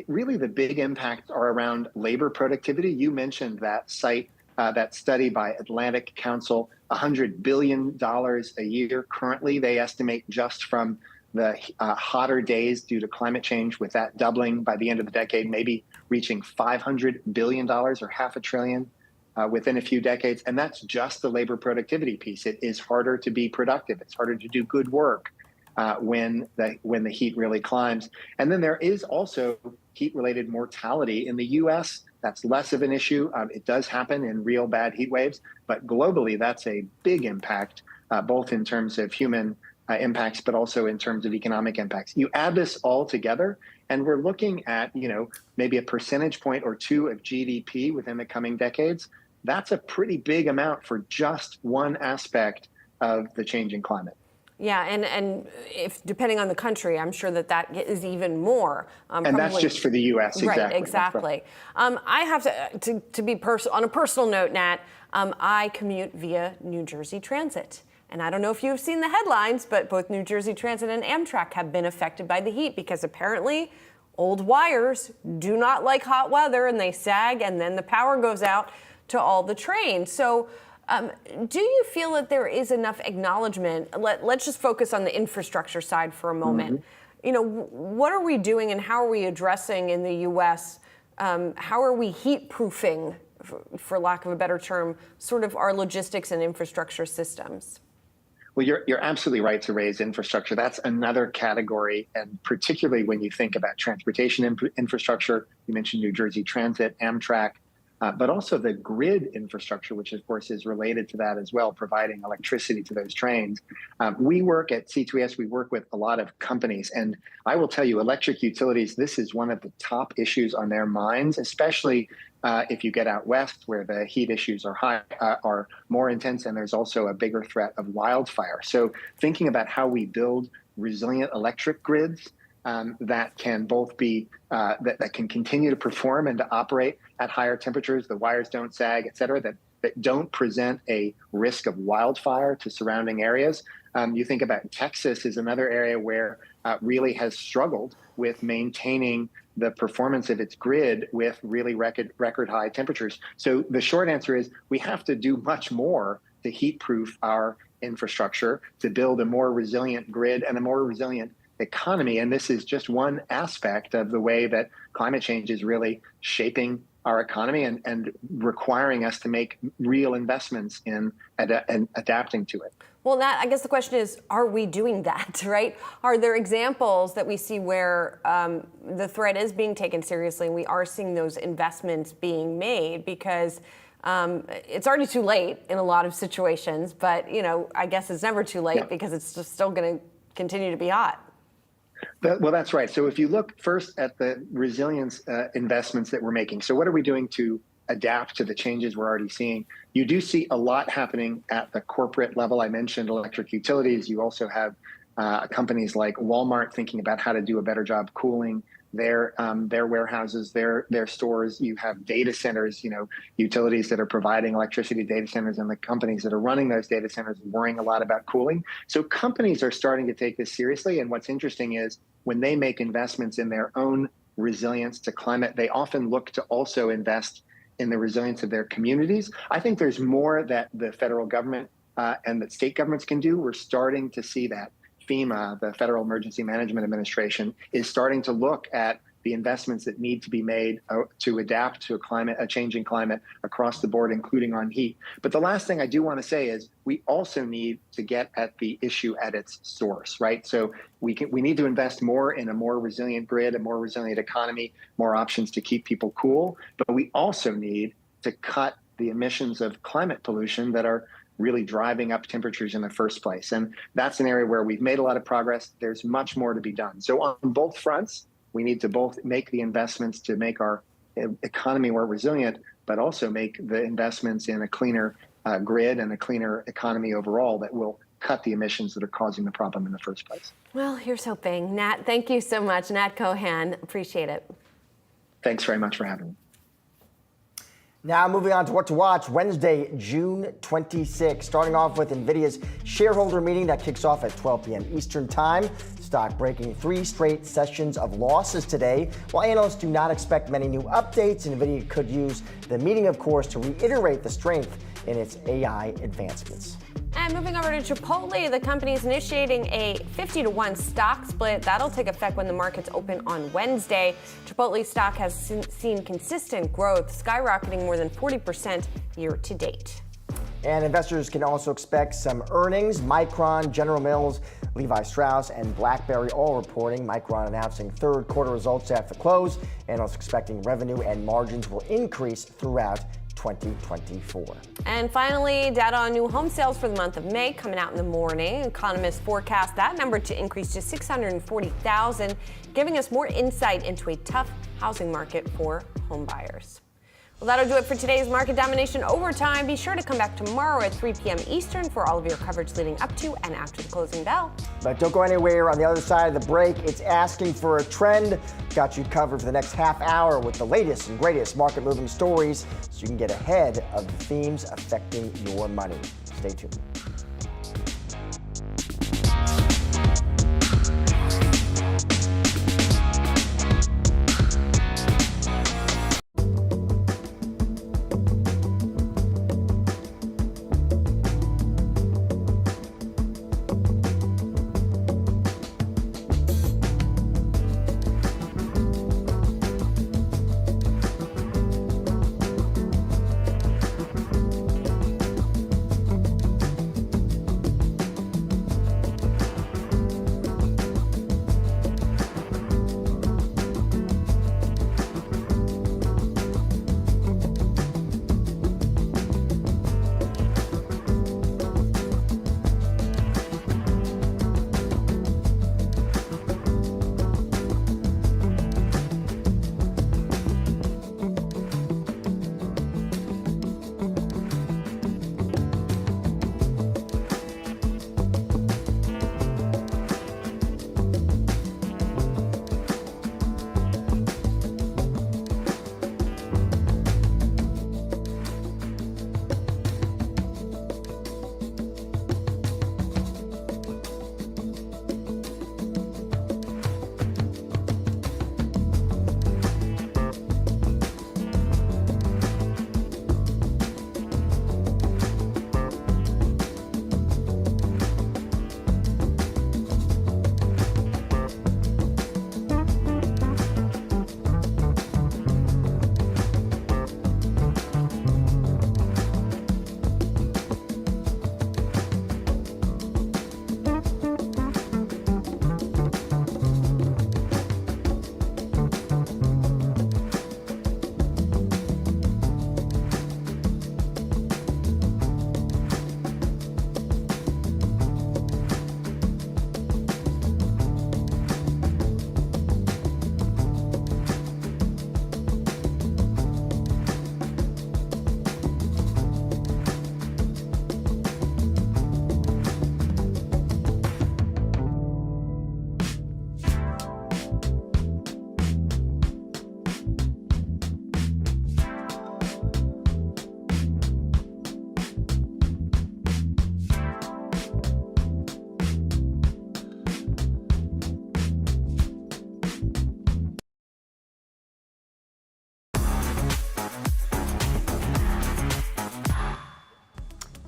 really the big impacts are around labor productivity. You mentioned that that study by Atlantic Council, $100 billion a year currently, they estimate, just from the hotter days due to climate change, with that doubling by the end of the decade, maybe reaching $500 billion or half $1 trillion within a few decades. And that's just the labor productivity piece. It is harder to be productive. It's harder to do good work when the heat really climbs. And then there is also heat-related mortality in the U.S. That's less of an issue. It does happen in real bad heat waves, but globally, that's a big impact, both in terms of human impacts, but also in terms of economic impacts. You add this all together, and we're looking at, maybe a percentage point or two of GDP within the coming decades. That's a pretty big amount for just one aspect of the changing climate. Yeah, and if depending on the country, I'm sure that is even more. And that's just for the U.S. Exactly. Right, exactly. I have to be on a personal note, Nat. I commute via New Jersey Transit. And I don't know if you've seen the headlines, but both New Jersey Transit and Amtrak have been affected by the heat because apparently old wires do not like hot weather and they sag, and then the power goes out to all the trains. So do you feel that there is enough acknowledgement? Let's just focus on the infrastructure side for a moment. Mm-hmm. What are we doing and how are we addressing in the U.S.? How are we heat-proofing, for lack of a better term, sort of our logistics and infrastructure systems? Well, you're absolutely right to raise infrastructure. That's another category, and particularly when you think about transportation infrastructure, you mentioned New Jersey Transit, Amtrak, but also the grid infrastructure, which of course is related to that as well, providing electricity to those trains. We work at C2ES, we work with a lot of companies, and I will tell you, electric utilities, this is one of the top issues on their minds, especially if you get out west where the heat issues are more intense, and there's also a bigger threat of wildfire. So thinking about how we build resilient electric grids that can both be that can continue to perform and to operate at higher temperatures, the wires don't sag, et cetera, that don't present a risk of wildfire to surrounding areas. You think about Texas is another area where really has struggled with maintaining the performance of its grid with really record high temperatures. So the short answer is we have to do much more to heat-proof our infrastructure, to build a more resilient grid and a more resilient economy. And this is just one aspect of the way that climate change is really shaping our economy and requiring us to make real investments in adapting to it. Well, Nat, I guess the question is, are we doing that, right? Are there examples that we see where the threat is being taken seriously and we are seeing those investments being made? Because it's already too late in a lot of situations, but I guess it's never too late because it's just still going to continue to be hot. Well, that's right. So if you look first at the resilience investments that we're making, so what are we doing to adapt to the changes we're already seeing? You do see a lot happening at the corporate level. I mentioned electric utilities. You also have companies like Walmart thinking about how to do a better job cooling their warehouses, their stores. You have data centers, utilities that are providing electricity to data centers, and the companies that are running those data centers are worrying a lot about cooling. So companies are starting to take this seriously. And what's interesting is when they make investments in their own resilience to climate, they often look to also invest in the resilience of their communities. I think there's more that the federal government and that state governments can do. We're starting to see that. FEMA, the Federal Emergency Management Administration, is starting to look at the investments that need to be made to adapt to a changing climate across the board, including on heat. But the last thing I do want to say is we also need to get at the issue at its source, right? So we need to invest more in a more resilient grid, a more resilient economy, more options to keep people cool. But we also need to cut the emissions of climate pollution that are really driving up temperatures in the first place. And that's an area where we've made a lot of progress. There's much more to be done. So on both fronts, we need to both make the investments to make our economy more resilient, but also make the investments in a cleaner grid and a cleaner economy overall that will cut the emissions that are causing the problem in the first place. Well, here's hoping. Nat, thank you so much. Nat Cohen, appreciate it. Thanks very much for having me. Now moving on to what to watch. Wednesday, June 26. Starting off with Nvidia's shareholder meeting that kicks off at 12 p.m. Eastern Time. Stock breaking 3 straight sessions of losses today. While analysts do not expect many new updates, Nvidia could use the meeting, of course, to reiterate the strength in its AI advancements. And moving over to Chipotle, the company is initiating a 50-to-1 stock split. That'll take effect when the markets open on Wednesday. Chipotle stock has seen consistent growth, skyrocketing more than 40% year to date. And investors can also expect some earnings. Micron, General Mills, Levi Strauss, and BlackBerry all reporting. Micron announcing third quarter results after close. Analysts expecting revenue and margins will increase throughout 2024. And finally, data on new home sales for the month of May coming out in the morning. Economists forecast that number to increase to 640,000, giving us more insight into a tough housing market for home buyers. Well, that'll do it for today's Market Domination Overtime. Be sure to come back tomorrow at 3 p.m. Eastern for all of your coverage leading up to and after the closing bell. But don't go anywhere. On the other side of the break, it's asking for a trend. Got you covered for the next half hour with the latest and greatest market-moving stories so you can get ahead of the themes affecting your money. Stay tuned.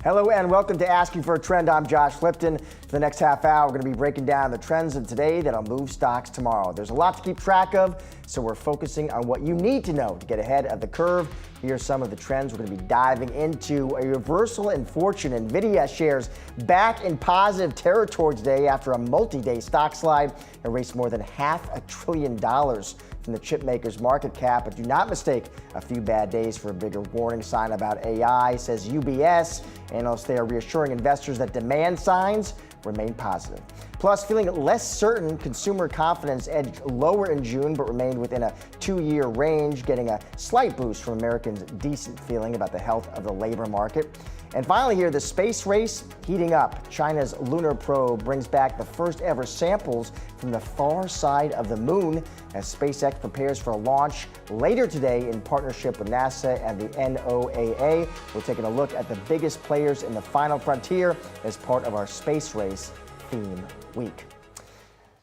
Hello and welcome to Asking for a Trend. I'm Josh Lipton. For the next half hour, we're going to be breaking down the trends of today that'll move stocks tomorrow. There's a lot to keep track of, so we're focusing on what you need to know to get ahead of the curve. Here are some of the trends we're going to be diving into. A reversal in fortune. Nvidia shares back in positive territory today after a multi-day stock slide. It raised more than $500 billion from the chipmaker's market cap. But do not mistake a few bad days for a bigger warning sign about AI, says UBS. Analysts there are reassuring investors that demand signs remain positive. Plus, feeling less certain, consumer confidence edged lower in June but remained within a 2-year range, getting a slight boost from Americans' decent feeling about the health of the labor market. And finally here, the space race heating up. China's lunar probe brings back the first ever samples from the far side of the moon as SpaceX prepares for a launch later today in partnership with NASA and the NOAA. We're taking a look at the biggest players in the final frontier as part of our space race theme week.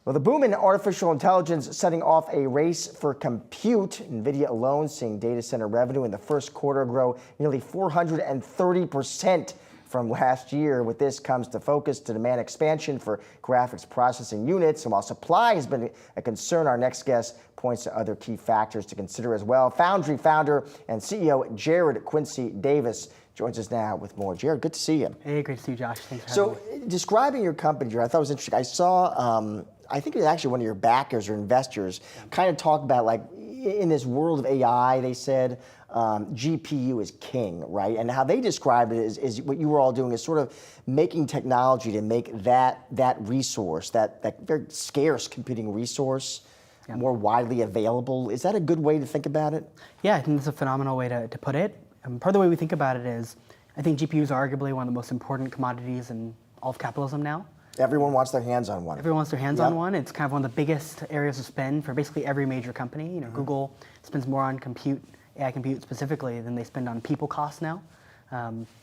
Well, the boom in artificial intelligence setting off a race for compute. Nvidia alone seeing data center revenue in the first quarter grow nearly 430% from last year. With this comes the focus to demand expansion for graphics processing units. And while supply has been a concern, our next guest points to other key factors to consider as well. Foundry founder and CEO Jared Quincy Davis joins us now with more. Jared, good to see you. Hey, great to see you, Josh. Thanks for having me. Describing your company, Jared, I thought it was interesting. I saw, I think it was actually one of your backers or investors kind of talk about, like, in this world of AI, they said GPU is king, right? And how they described it is what you were all doing is sort of making technology to make that resource, that very scarce computing resource, more widely available. Is that a good way to think about it? Yeah, I think that's a phenomenal way to put it. Part of the way we think about it is, I think GPUs are arguably one of the most important commodities in all of capitalism now. Everyone wants their hands on one. Everyone wants their hands on one. It's kind of one of the biggest areas of spend for basically every major company. You know, Google spends more on compute, AI compute specifically, than they spend on people costs now.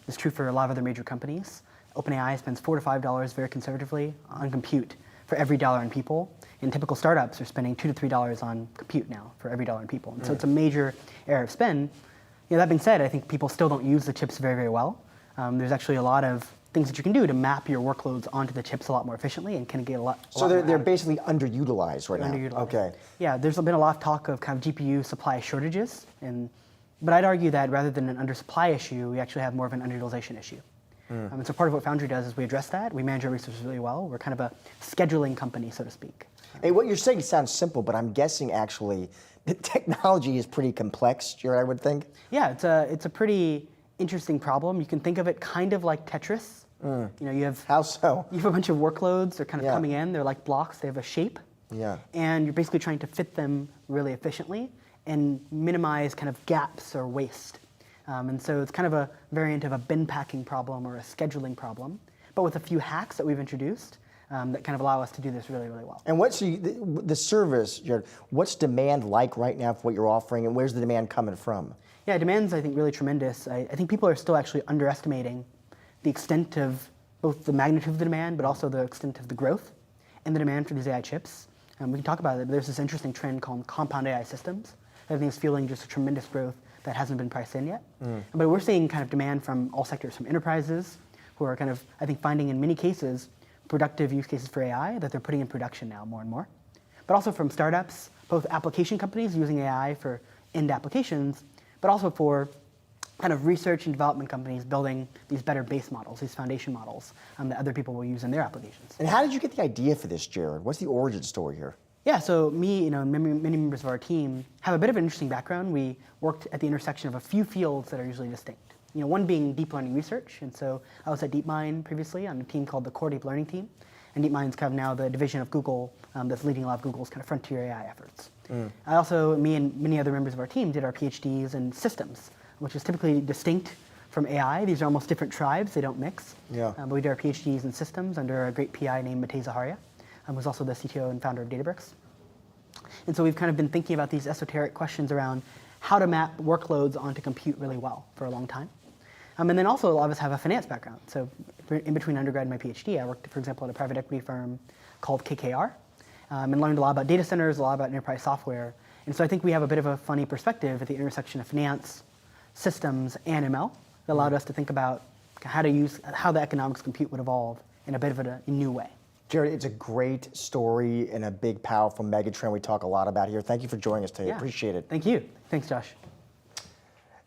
It's true for a lot of other major companies. OpenAI spends $4 to $5 very conservatively on compute for every dollar in people. And typical startups are spending $2 to $3 on compute now for every dollar in people. And so it's a major area of spend. You know, that being said, I think people still don't use the chips very, very well. There's actually a lot of things that you can do to map your workloads onto the chips a lot more efficiently and can get a lot. So they're basically underutilized right now. Underutilized. Okay. Yeah, there's been a lot of talk of kind of GPU supply shortages, but I'd argue that rather than an undersupply issue, we actually have more of an underutilization issue. And so part of what Foundry does is we address that. We manage our resources really well. We're kind of a scheduling company, so to speak. Hey, what you're saying sounds simple, but I'm guessing actually the technology is pretty complex, Jared, I would think. Yeah, it's a pretty interesting problem. You can think of it kind of like Tetris. You know, you have how so? You have a bunch of workloads. They're kind of coming in. They're like blocks. They have a shape. Yeah. And you're basically trying to fit them really efficiently and minimize kind of gaps or waste. And so it's kind of a variant of a bin packing problem or a scheduling problem, but with a few hacks that we've introduced that kind of allow us to do this really, really well. And what's the service, Jared? What's demand like right now for what you're offering, and where's the demand coming from? Yeah, demand's, I think, really tremendous. I think people are still actually underestimating the extent of both the magnitude of the demand, but also the extent of the growth and the demand for these AI chips. We can talk about it, but there's this interesting trend called compound AI systems. I think it's fueling just a tremendous growth that hasn't been priced in yet. But we're seeing kind of demand from all sectors, from enterprises who are kind of, I think, finding in many cases productive use cases for AI that they're putting in production now more and more. But also from startups, both application companies using AI for end applications, but also for kind of research and development companies building these better base models, these foundation models that other people will use in their applications. And how did you get the idea for this, Jared? What's the origin story here? Yeah, so me, and many members of our team have a bit of an interesting background. We worked at the intersection of a few fields that are usually distinct. You know, one being deep learning research, and so I was at DeepMind previously on a team called the Core Deep Learning Team, and DeepMind's kind of now the division of Google that's leading a lot of Google's kind of frontier AI efforts. I also, me and many other members of our team did our PhDs in systems, which is typically distinct from AI. These are almost different tribes, they don't mix. Yeah. But we did our PhDs in systems under a great PI named Matej Zaharia, who's also the CTO and founder of Databricks. And so we've kind of been thinking about these esoteric questions around how to map workloads onto compute really well for a long time. And then also a lot of us have a finance background. So in between undergrad and my PhD, I worked, for example, at a private equity firm called KKR and learned a lot about data centers, a lot about enterprise software. And so I think we have a bit of a funny perspective at the intersection of finance, systems, and ML that allowed us to think about how the economics compute would evolve in a bit of a new way. Jared, it's a great story and a big, powerful megatrend we talk a lot about here. Thank you for joining us today. Yeah. Appreciate it. Thank you. Thanks, Josh.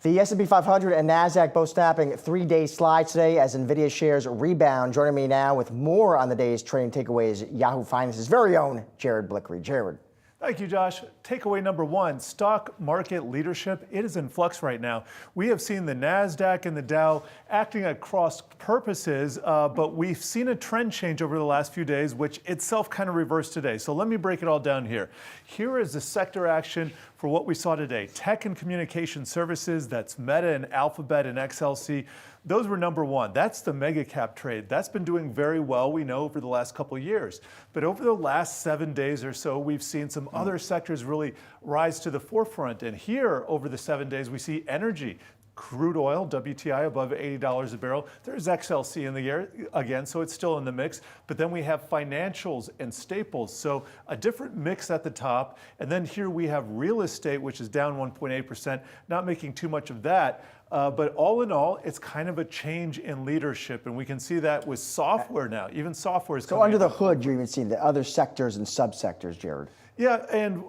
The S&P 500 and Nasdaq both snapping 3-day slides today as Nvidia shares rebound. Joining me now with more on the day's trading takeaways, Yahoo Finance's very own Jared Blickery. Jared. Thank you, Josh. Takeaway number one, stock market leadership. It is in flux right now. We have seen the Nasdaq and the Dow acting at cross purposes, but we've seen a trend change over the last few days, which itself kind of reversed today. So let me break it all down here. Here is the sector action for what we saw today. Tech and communication services, that's Meta and Alphabet and XLC. Those were number one. That's the mega cap trade. That's been doing very well, we know, over the last couple of years. But over the last 7 days or so, we've seen some other sectors really rise to the forefront. And here, over the 7 days, we see energy. Crude oil, WTI above $80 a barrel. There's XLC in the air again, so it's still in the mix. But then we have financials and staples, so a different mix at the top. And then here we have real estate, which is down 1.8%, not making too much of that. But all in all, it's kind of a change in leadership, and we can see that with software now. Even software is So under the hood, you're even seeing the other sectors and subsectors, Jared. Yeah, and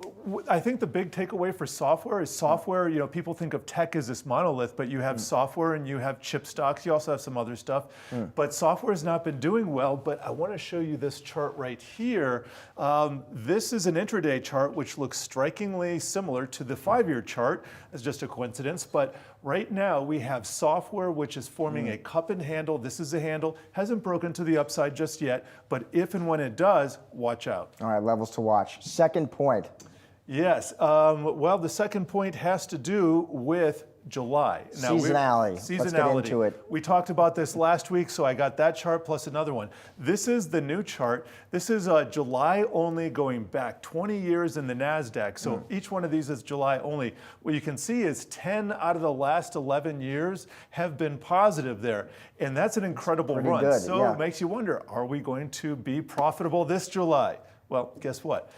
I think the big takeaway for software is software, you know, people think of tech as this monolith, but you have software and you have chip stocks. You also have some other stuff. But software has not been doing well, but I want to show you this chart right here. This is an intraday chart, which looks strikingly similar to the 5-year chart. It's just a coincidence, but right now we have software, which is forming a cup and handle. This is a handle, hasn't broken to the upside just yet, but if and when it does, watch out. All right, levels to watch. Second point. Yes, well, the second point has to do with July. Seasonality. Let's get into it. We talked about this last week, so I got that chart plus another one. This is the new chart. This is July only going back 20 years in the Nasdaq. So each one of these is July only. What you can see is 10 out of the last 11 years have been positive there. And that's an incredible run. Good, so it makes you wonder, are we going to be profitable this July? Well, guess what?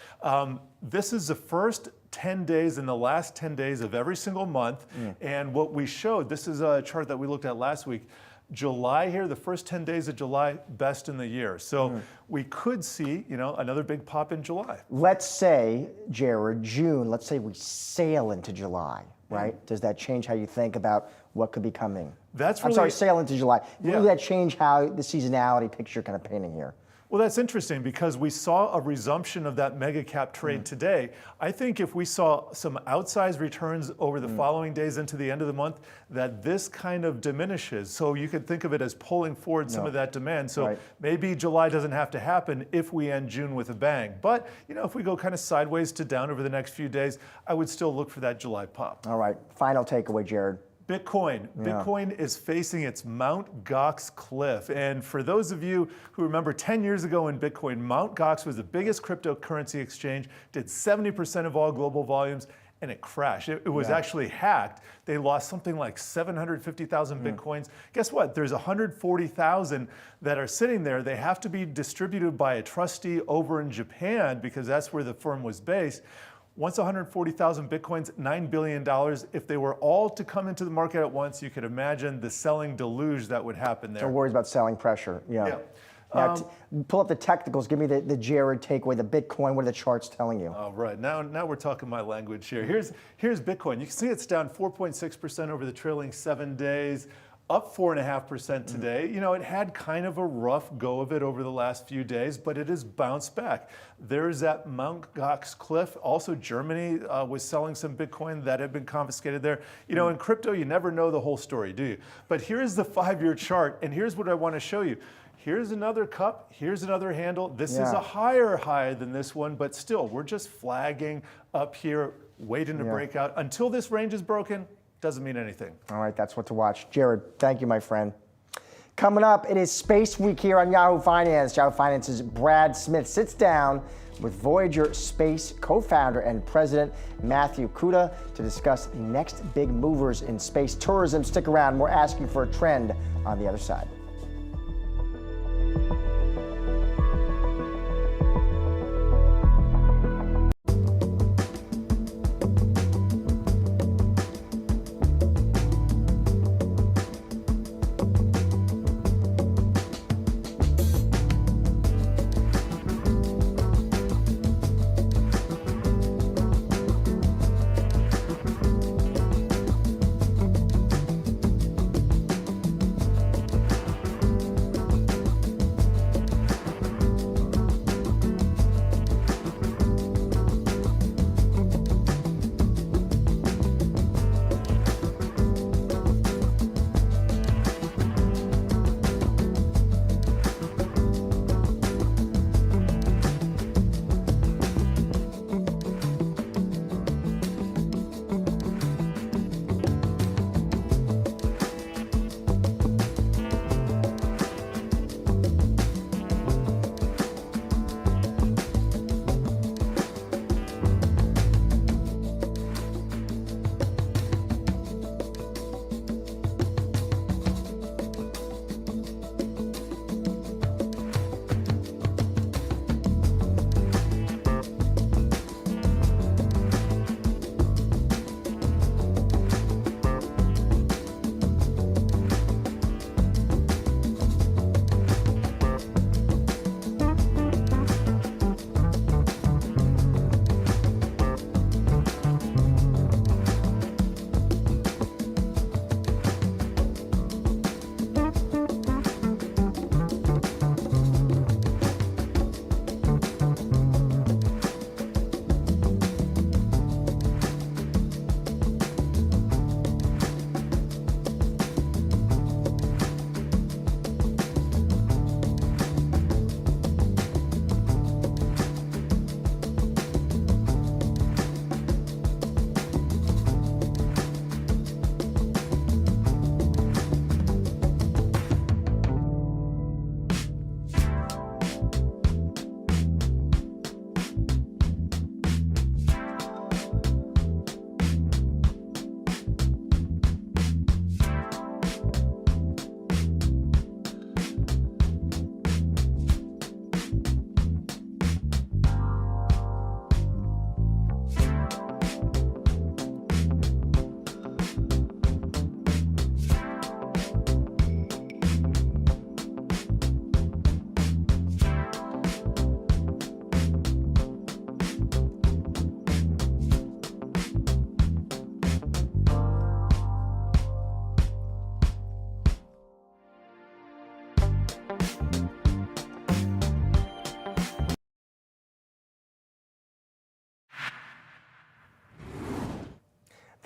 This is the first 10 days in the last 10 days of every single month. And what we showed, this is a chart that we looked at last week. July here, the first 10 days of July, best in the year. So we could see, you know, another big pop in July. Let's say, Jared, June, let's say we sail into July, right? Does that change how you think about what could be coming? That's I'm sorry, sail into July. Yeah. Will that change how the seasonality picture kind of painting here? Well, that's interesting because we saw a resumption of that mega cap trade today. I think if we saw some outsized returns over the following days into the end of the month, that this kind of diminishes. So you could think of it as pulling forward some of that demand. So maybe July doesn't have to happen if we end June with a bang. But, you know, if we go kind of sideways to down over the next few days, I would still look for that July pop. All right, final takeaway, Jared. Bitcoin. Bitcoin is facing its Mt. Gox cliff. And for those of you who remember 10 years ago in Bitcoin, Mt. Gox was the biggest cryptocurrency exchange, did 70% of all global volumes, and it crashed. It was actually hacked. They lost something like 750,000 Bitcoins. Guess what? There's 140,000 that are sitting there. They have to be distributed by a trustee over in Japan because that's where the firm was based. Once 140,000 Bitcoins, $9 billion. If they were all to come into the market at once, you could imagine the selling deluge that would happen there. No worries about selling pressure. Now, pull up the technicals. Give me the Jared takeaway, the Bitcoin. What are the charts telling you? All right. Now we're talking my language here. Here's Bitcoin. You can see it's down 4.6% over the trailing 7 days. Up 4.5% today. You know, it had kind of a rough go of it over the last few days, but it has bounced back. There's that Mt. Gox cliff. Also, Germany was selling some Bitcoin that had been confiscated there. You know, in crypto, you never know the whole story, do you? But here's the 5-year chart, and here's what I want to show you. Here's another cup. Here's another handle. This is a higher high than this one, but still, we're just flagging up here, waiting to break out. Until this range is broken, doesn't mean anything. All right, that's what to watch. Jared, thank you, my friend. Coming up, it is Space Week here on Yahoo Finance. Yahoo Finance's Brad Smith sits down with Voyager Space co-founder and president Matthew Kuda to discuss next big movers in space tourism. Stick around. We're asking for a trend on the other side.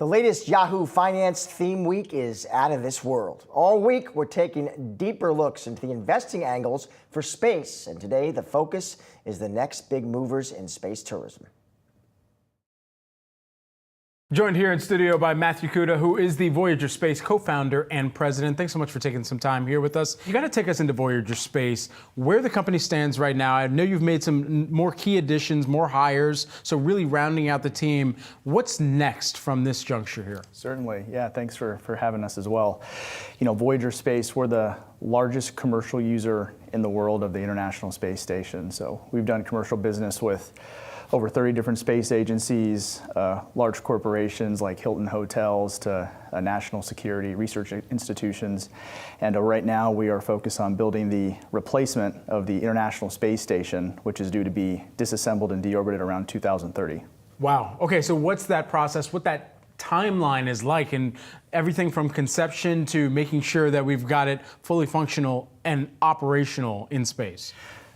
The latest Yahoo Finance theme week is out of this world. All week, we're taking deeper looks into the investing angles for space. And today, the focus is the next big movers in space tourism. Joined here in studio by Matthew Kuda, who is the Voyager Space co-founder and president. Thanks so much for taking some time here with us. You got to take us into Voyager Space, where the company stands right now. I know you've made some more key additions, more hires, so really rounding out the team. What's next from this juncture here? Certainly, yeah, thanks for having us as well. You know, Voyager Space, we're the largest commercial user in the world of the International Space Station. So we've done commercial business with over 30 different space agencies, large corporations like Hilton Hotels to national security research institutions. And right now we are focused on building the replacement of the International Space Station, which is due to be disassembled and deorbited around 2030. Wow. Okay, so what's that process, what that timeline is like, and everything from conception to making sure that we've got it fully functional and operational in space?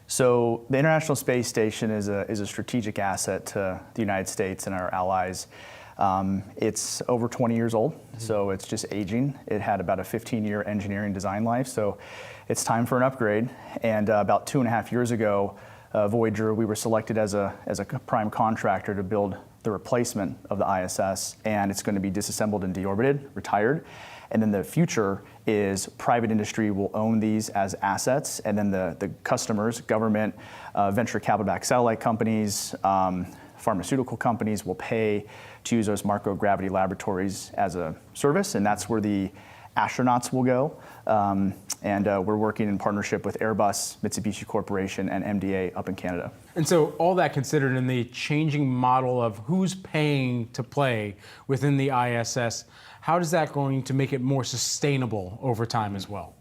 So the International Space Station is a strategic asset to the United States and our allies. It's over 20 years old, so it's just aging. It had about a 15-year engineering design life, so it's time for an upgrade. And about 2.5 years ago, Voyager, we were selected as a prime contractor to build the replacement of the ISS, and it's going to be disassembled and deorbited, retired. And then the future is private industry will own these as assets, and then the customers, government, venture capital-backed satellite companies, pharmaceutical companies will pay to use those microgravity laboratories as a service, and that's where the astronauts will go. And we're working in partnership with Airbus, Mitsubishi Corporation, and NVDA up in Canada. And so all that considered in the changing model of who's paying to play within the ISS, how is that going to make it more sustainable over time as well?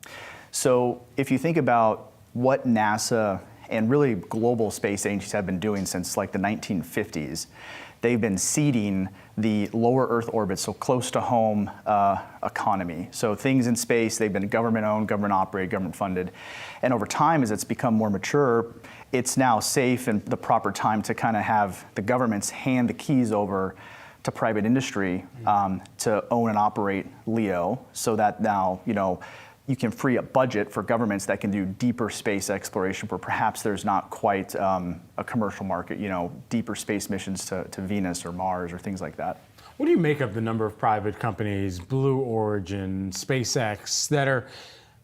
So if you think about what NASA and really global space agencies have been doing since like the 1950s, they've been seeding the lower Earth orbit, so close to home economy. So things in space, they've been government owned, government operated, government funded. And over time, as it's become more mature, it's now safe and the proper time to kind of have the governments hand the keys over to private industry to own and operate LEO, so that now, you know, you can free up budget for governments that can do deeper space exploration where perhaps there's not quite a commercial market, you know, deeper space missions to Venus or Mars or things like that. What do you make of the number of private companies, Blue Origin, SpaceX, that are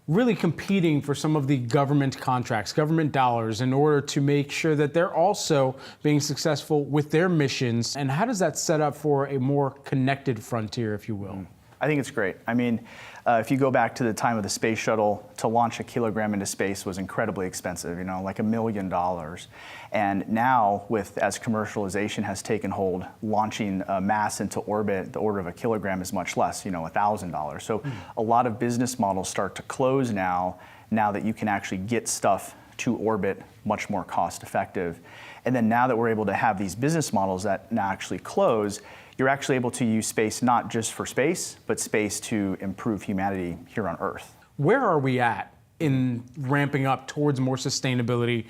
really competing for some of the government contracts, government dollars, in order to make sure that they're also being successful with their missions? And how does that set up for a more connected frontier, if you will? I think it's great. I mean, if you go back to the time of the space shuttle, to launch a kilogram into space was incredibly expensive, you know, like $1 million. And now, as commercialization has taken hold, launching mass into orbit, the order of a kilogram is much less, you know, $1,000. So a lot of business models start to close now that you can actually get stuff to orbit much more cost effective. And then now that we're able to have these business models that now actually close, you're actually able to use space not just for space, but space to improve humanity here on Earth. Where are we at in ramping up towards more sustainability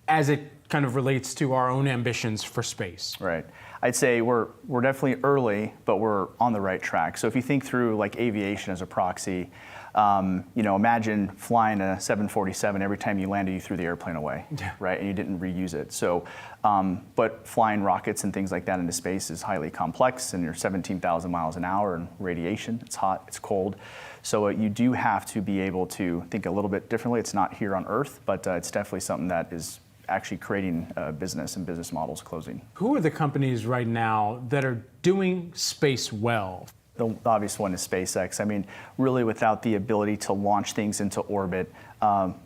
as it kind of relates to our own ambitions for space? Right. I'd say we're definitely early, but we're on the right track. So if you think through like aviation as a proxy, you know, imagine flying a 747 every time you landed, you threw the airplane away, right? And you didn't reuse it. So, but flying rockets and things like that into space is highly complex, and you're 17,000 miles an hour and radiation. It's hot, it's cold. So you do have to be able to think a little bit differently. It's not here on Earth, but it's definitely something that is actually creating business and business models closing. Who are the companies right now that are doing space well? The obvious one is SpaceX. I mean, really without the ability to launch things into orbit,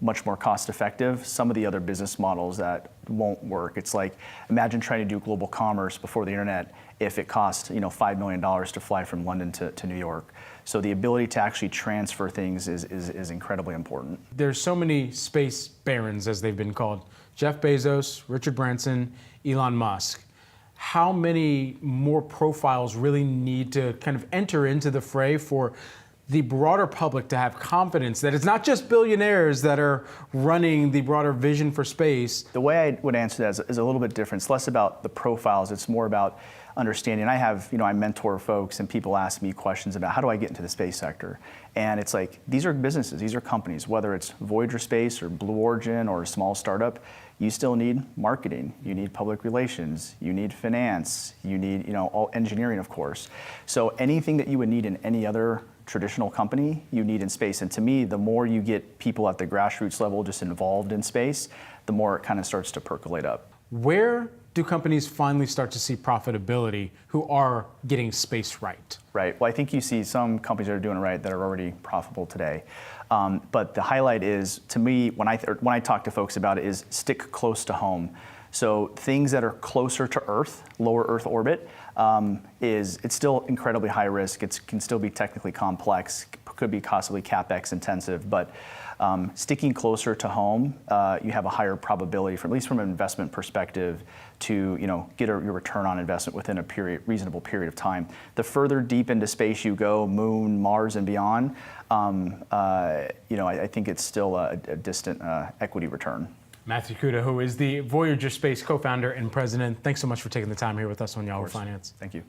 much more cost effective, some of the other business models that won't work. It's like, imagine trying to do global commerce before the internet if it cost, you know, $5 million to fly from London to New York. So the ability to actually transfer things is incredibly important. There's so many space barons, as they've been called. Jeff Bezos, Richard Branson, Elon Musk. How many more profiles really need to kind of enter into the fray for the broader public to have confidence that it's not just billionaires that are running the broader vision for space? The way I would answer that is a little bit different. It's less about the profiles. It's more about understanding. I have, I mentor folks and people ask me questions about how do I get into the space sector? And it's like, these are businesses, these are companies, whether it's Voyager Space or Blue Origin or a small startup, you still need marketing, you need public relations, you need finance, you need, all engineering, of course. So anything that you would need in any other traditional company, you need in space. And to me, the more you get people at the grassroots level just involved in space, the more it kind of starts to percolate up. Where do companies finally start to see profitability who are getting space right? Right. Well, I think you see some companies that are doing it right that are already profitable today. But the highlight is, to me, when I talk to folks about it, is stick close to home. So things that are closer to Earth, lower Earth orbit, it's still incredibly high risk. It can still be technically complex, could be possibly CapEx intensive, but sticking closer to home, you have a higher probability, at least from an investment perspective, to get your return on investment within a reasonable period of time. The further deep into space you go, Moon, Mars, and beyond, I think it's still a distant equity return. Matthew Kuda, who is the Voyager Space co-founder and president, thanks so much for taking the time here with us on Yahoo Finance. Thank you.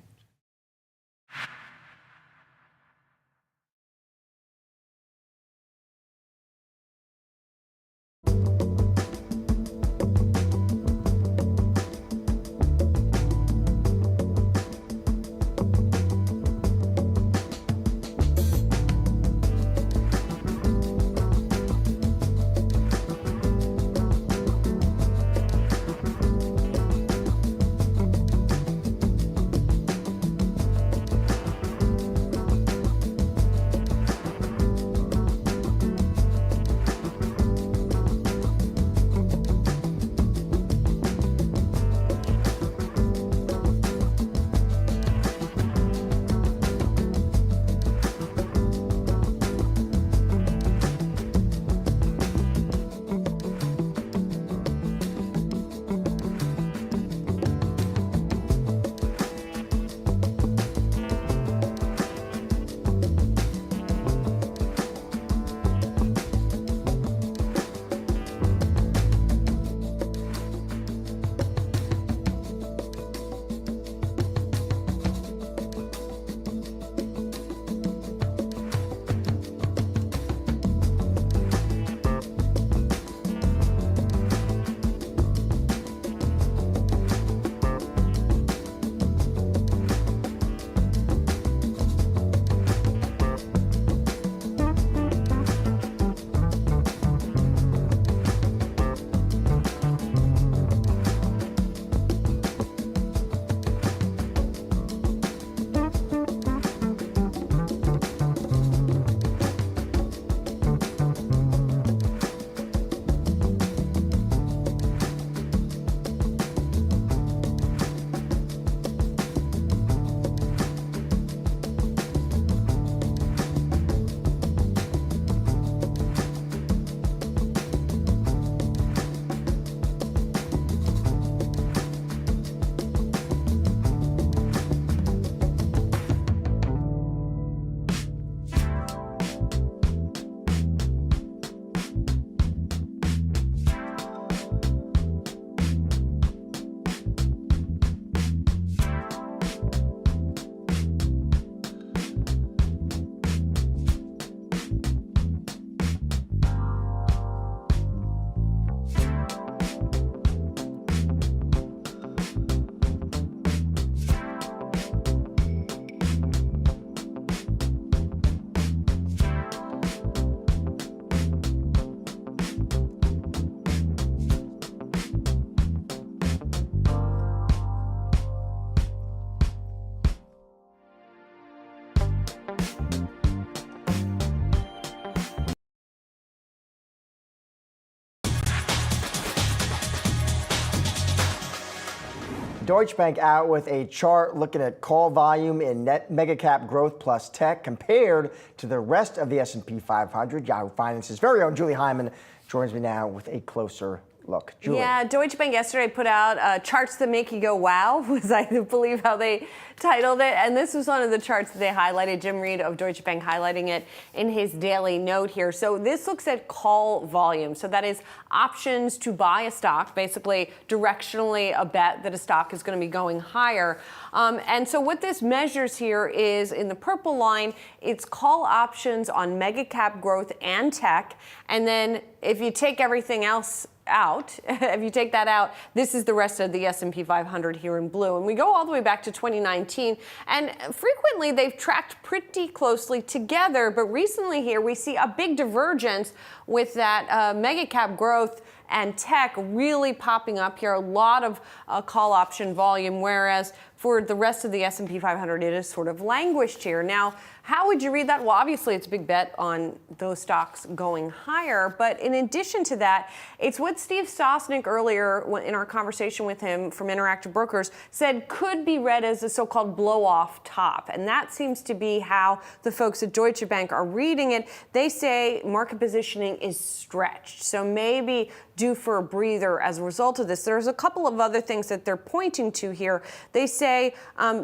Deutsche Bank out with a chart looking at call volume in net mega cap growth plus tech compared to the rest of the S&P 500. Yahoo Finance's very own Julie Hyman joins me now with a closer look. Julie. Yeah, Deutsche Bank yesterday put out charts that make you go, wow, was I believe how they titled it. And this was one of the charts that they highlighted, Jim Reed of Deutsche Bank highlighting it in his daily note here. So this looks at call volume. So that is options to buy a stock, basically directionally a bet that a stock is going to be going higher. And so what this measures here is in the purple line, it's call options on mega cap growth and tech. And then if you take everything else out, if you take that out, this is the rest of the S&P 500 here in blue. And we go all the way back to 2019. And frequently they've tracked pretty closely together. But recently here we see a big divergence with that mega cap growth and tech really popping up here. A lot of call option volume, whereas for the rest of the S&P 500, it is sort of languished here. Now, how would you read that? Well, obviously, it's a big bet on those stocks going higher. But in addition to that, it's what Steve Sosnick earlier in our conversation with him from Interactive Brokers said could be read as a so-called blow-off top. And that seems to be how the folks at Deutsche Bank are reading it. They say market positioning is stretched. So maybe due for a breather as a result of this. There's a couple of other things that they're pointing to here. They say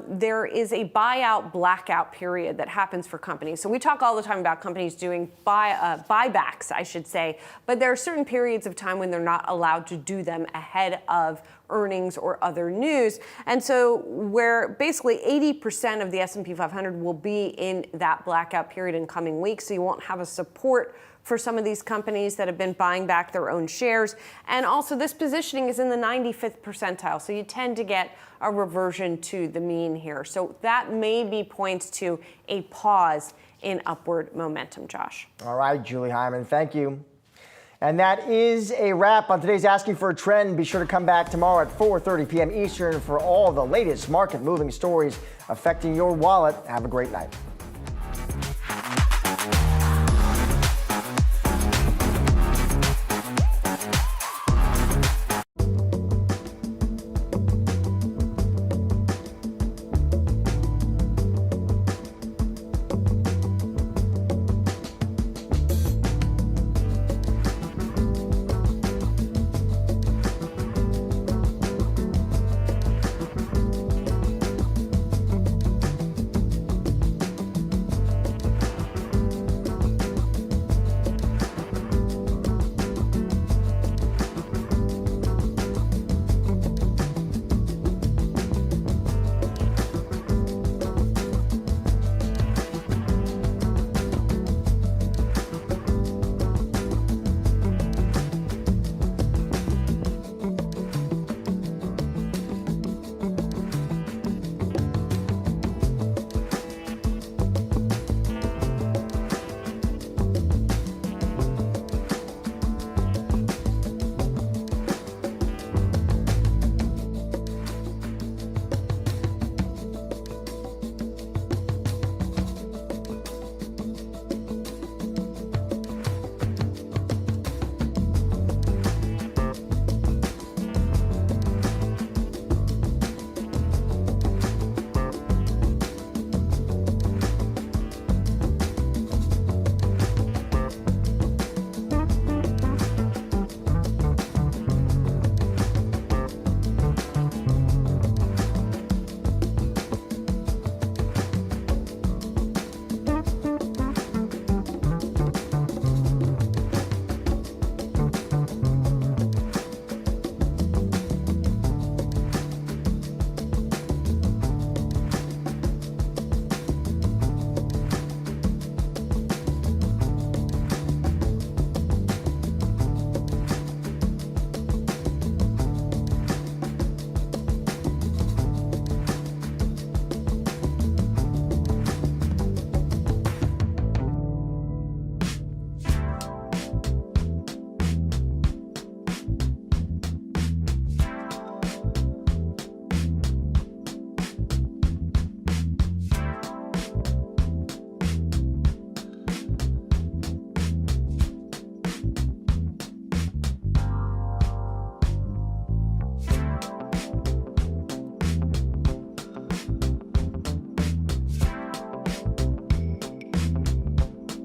there is a buyout blackout period that happens for companies. So we talk all the time about companies doing buybacks, I should say, but there are certain periods of time when they're not allowed to do them ahead of earnings or other news. And so where basically 80% of the S&P 500 will be in that blackout period in coming weeks, so you won't have a support for some of these companies that have been buying back their own shares. And also this positioning is in the 95th percentile, so you tend to get a reversion to the mean here. So that maybe points to a pause in upward momentum, Josh. All right, Julie Hyman, thank you. And that is a wrap on today's Asking for a Trend. Be sure to come back tomorrow at 4:30 p.m. Eastern for all the latest market moving stories affecting your wallet. Have a great night.